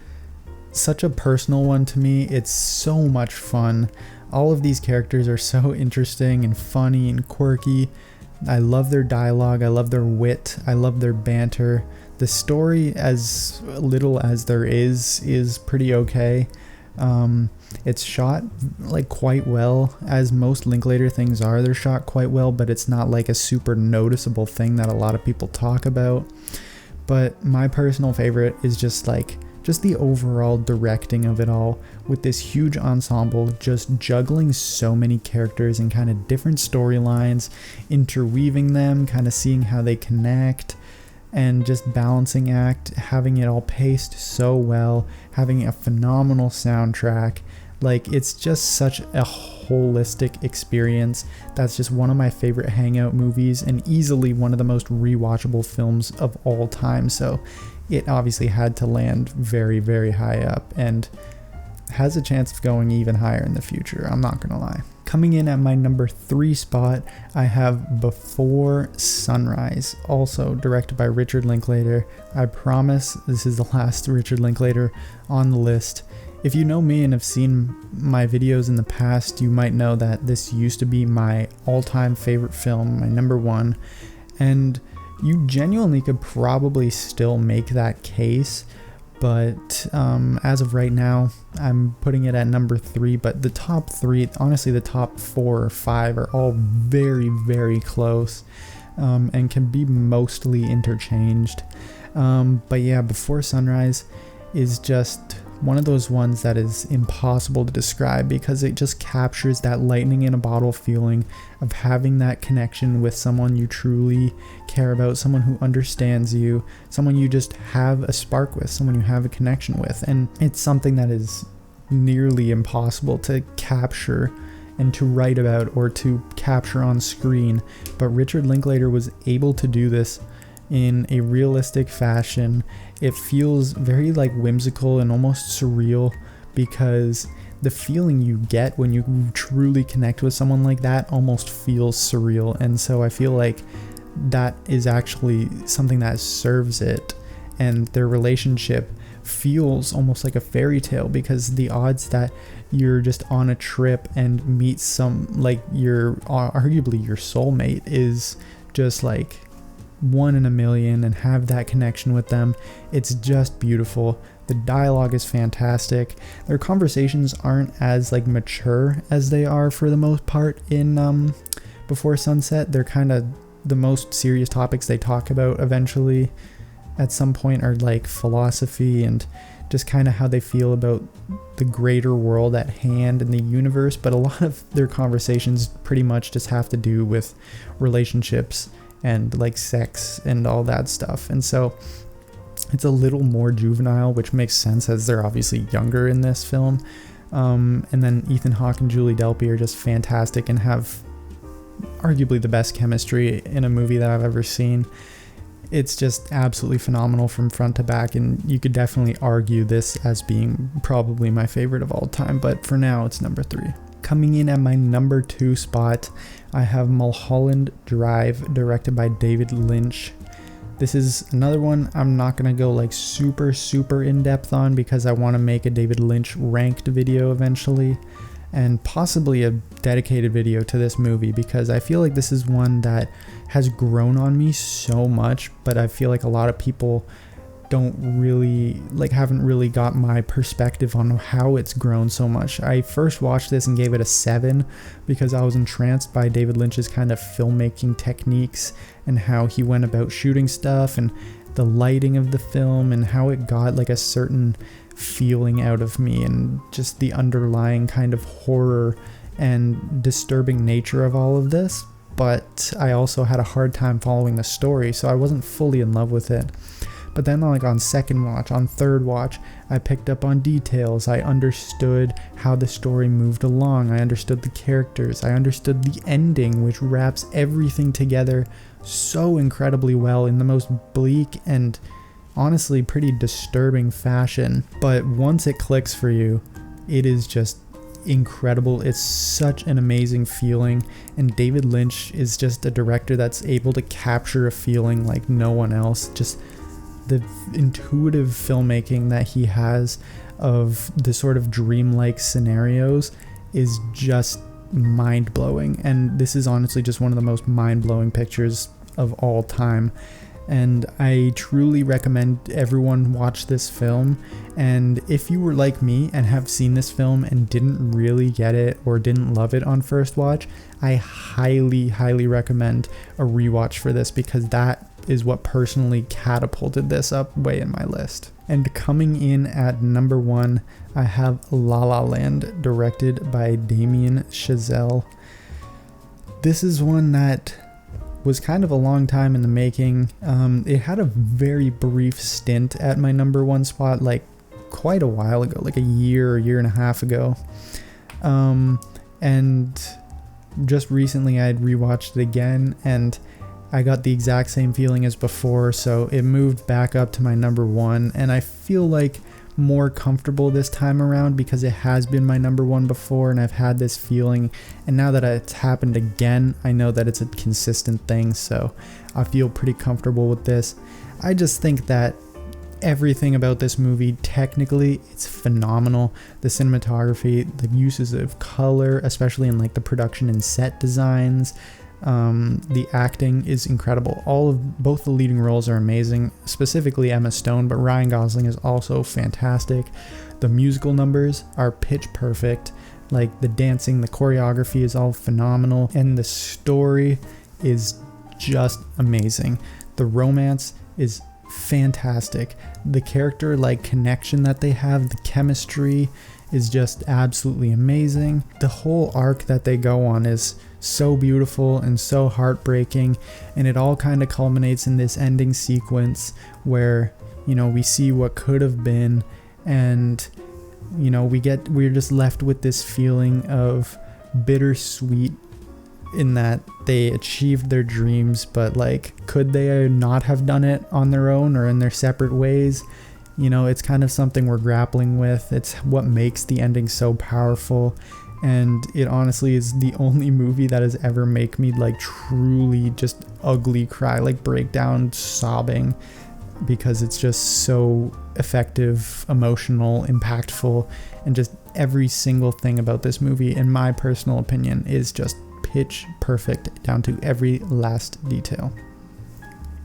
such a personal one to me. It's so much fun. All of these characters are so interesting and funny and quirky. I love their dialogue, I love their wit, I love their banter. The story, as little as there is pretty okay. It's shot like quite well, as most Linklater things are. They're shot quite well, but it's not like a super noticeable thing that a lot of people talk about. But my personal favorite is just the overall directing of it all, with this huge ensemble just juggling so many characters and kind of different storylines, interweaving them, kind of seeing how they connect, and just balancing act, having it all paced so well, having a phenomenal soundtrack. Like, it's just such a holistic experience. That's just one of my favorite hangout movies, and easily one of the most rewatchable films of all time. So it obviously had to land very, very high up, and has a chance of going even higher in the future, I'm not gonna lie. Coming in at my number 3 spot, I have Before Sunrise, also directed by Richard Linklater. I promise this is the last Richard Linklater on the list. If you know me and have seen my videos in the past, you might know that this used to be my all-time favorite film, my number 1, and you genuinely could probably still make that case, but as of right now, I'm putting it at number 3. But the top 3, honestly the top 4 or 5 are all very, very close, and can be mostly interchanged. But yeah, Before Sunrise is just one of those ones that is impossible to describe, because it just captures that lightning in a bottle feeling of having that connection with someone you truly care about, someone who understands you, someone you just have a spark with, someone you have a connection with. And it's something that is nearly impossible to capture and to write about or to capture on screen, but Richard Linklater was able to do this in a realistic fashion. It feels very like whimsical and almost surreal, because the feeling you get when you truly connect with someone like that almost feels surreal. And so I feel like that is actually something that serves it, and their relationship feels almost like a fairy tale, because the odds that you're just on a trip and meet arguably your soulmate is just like 1 in a million, and have that connection with them. It's just beautiful. The dialogue is fantastic. Their conversations aren't as like mature as they are for the most part in Before Sunset. They're kind of the most serious topics they talk about eventually at some point are like philosophy and just kind of how they feel about the greater world at hand and the universe. But a lot of their conversations pretty much just have to do with relationships and like sex and all that stuff. And so it's a little more juvenile, which makes sense as they're obviously younger in this film. And then Ethan Hawke and Julie Delpy are just fantastic and have arguably the best chemistry in a movie that I've ever seen. It's just absolutely phenomenal from front to back, and you could definitely argue this as being probably my favorite of all time, but for now it's number 3. Coming in at my number 2 spot, I have Mulholland Drive, directed by David Lynch. This is another one I'm not gonna go like super in depth on because I want to make a David Lynch ranked video eventually, and possibly a dedicated video to this movie, because I feel like this is one that has grown on me so much, but I feel like a lot of people haven't really got my perspective on how it's grown so much. I first watched this and gave it a 7 because I was entranced by David Lynch's kind of filmmaking techniques and how he went about shooting stuff and the lighting of the film and how it got like a certain feeling out of me, and just the underlying kind of horror and disturbing nature of all of this. But I also had a hard time following the story, so I wasn't fully in love with it. But then like on second watch, on third watch, I picked up on details. I understood how the story moved along. I understood the characters. I understood the ending, which wraps everything together so incredibly well in the most bleak and honestly pretty disturbing fashion. But once it clicks for you, it is just incredible. It's such an amazing feeling, and David Lynch is just a director that's able to capture a feeling like no one else. Just the intuitive filmmaking that he has of the sort of dreamlike scenarios is just mind-blowing, and this is honestly just one of the most mind-blowing pictures of all time. And I truly recommend everyone watch this film. And if you were like me and have seen this film and didn't really get it or didn't love it on first watch, I highly recommend a rewatch for this, because that is what personally catapulted this up way in my list. And coming in at number 1, I have La La Land, directed by Damien Chazelle. This is one that was kind of a long time in the making. It had a very brief stint at my number 1 spot, like quite a while ago, like a year and a half ago. And just recently I had rewatched it again, and I got the exact same feeling as before, so it moved back up to my number 1, and I feel like more comfortable this time around because it has been my number 1 before, and I've had this feeling, and now that it's happened again, I know that it's a consistent thing, so I feel pretty comfortable with this. I just think that everything about this movie, technically, it's phenomenal. The cinematography, the uses of color, especially in like the production and set designs, the acting is incredible. Both the leading roles are amazing, specifically Emma Stone, but Ryan Gosling is also fantastic. The musical numbers are pitch perfect, like the dancing, the choreography is all phenomenal, and the story is just amazing. The romance is fantastic. The character like connection that they have, the chemistry is just absolutely amazing. The whole arc that they go on is so beautiful and so heartbreaking, and it all kind of culminates in this ending sequence where, you know, we see what could have been, and you know, we're just left with this feeling of bittersweet in that they achieved their dreams, but like, could they not have done it on their own or in their separate ways? You know, it's kind of something we're grappling with. It's what makes the ending so powerful, and it honestly is the only movie that has ever made me like truly just ugly cry, like break down sobbing, because it's just so effective, emotional, impactful, and just every single thing about this movie, in my personal opinion, is just pitch perfect down to every last detail.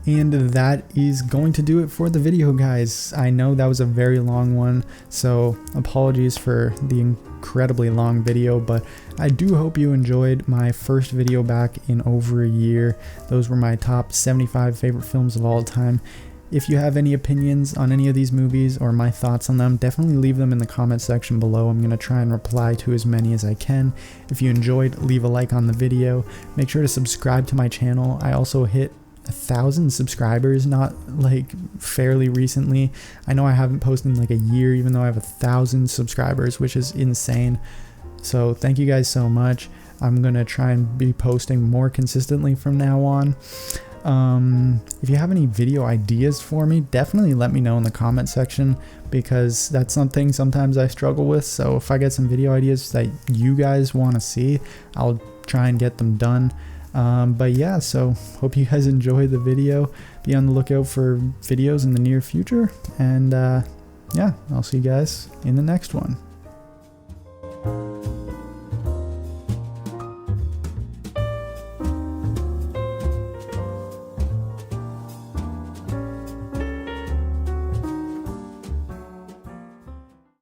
And that is going to do it for the video, guys. I know that was a very long one, so apologies for the incredibly long video, but I do hope you enjoyed my first video back in over a year. Those were my top 75 favorite films of all time. If you have any opinions on any of these movies or my thoughts on them, definitely leave them in the comment section below. I'm going to try and reply to as many as I can. If you enjoyed, leave a like on the video. Make sure to subscribe to my channel. I also hit 1,000 subscribers not like fairly recently. I know I haven't posted in like a year, even though I have 1,000 subscribers, which is insane. So thank you guys so much. I'm going to try and be posting more consistently from now on. If you have any video ideas for me, definitely let me know in the comment section, because that's something sometimes I struggle with. So if I get some video ideas that you guys want to see, I'll try and get them done. But yeah, so hope you guys enjoy the video. Be on the lookout for videos in the near future, and yeah, I'll see you guys in the next one.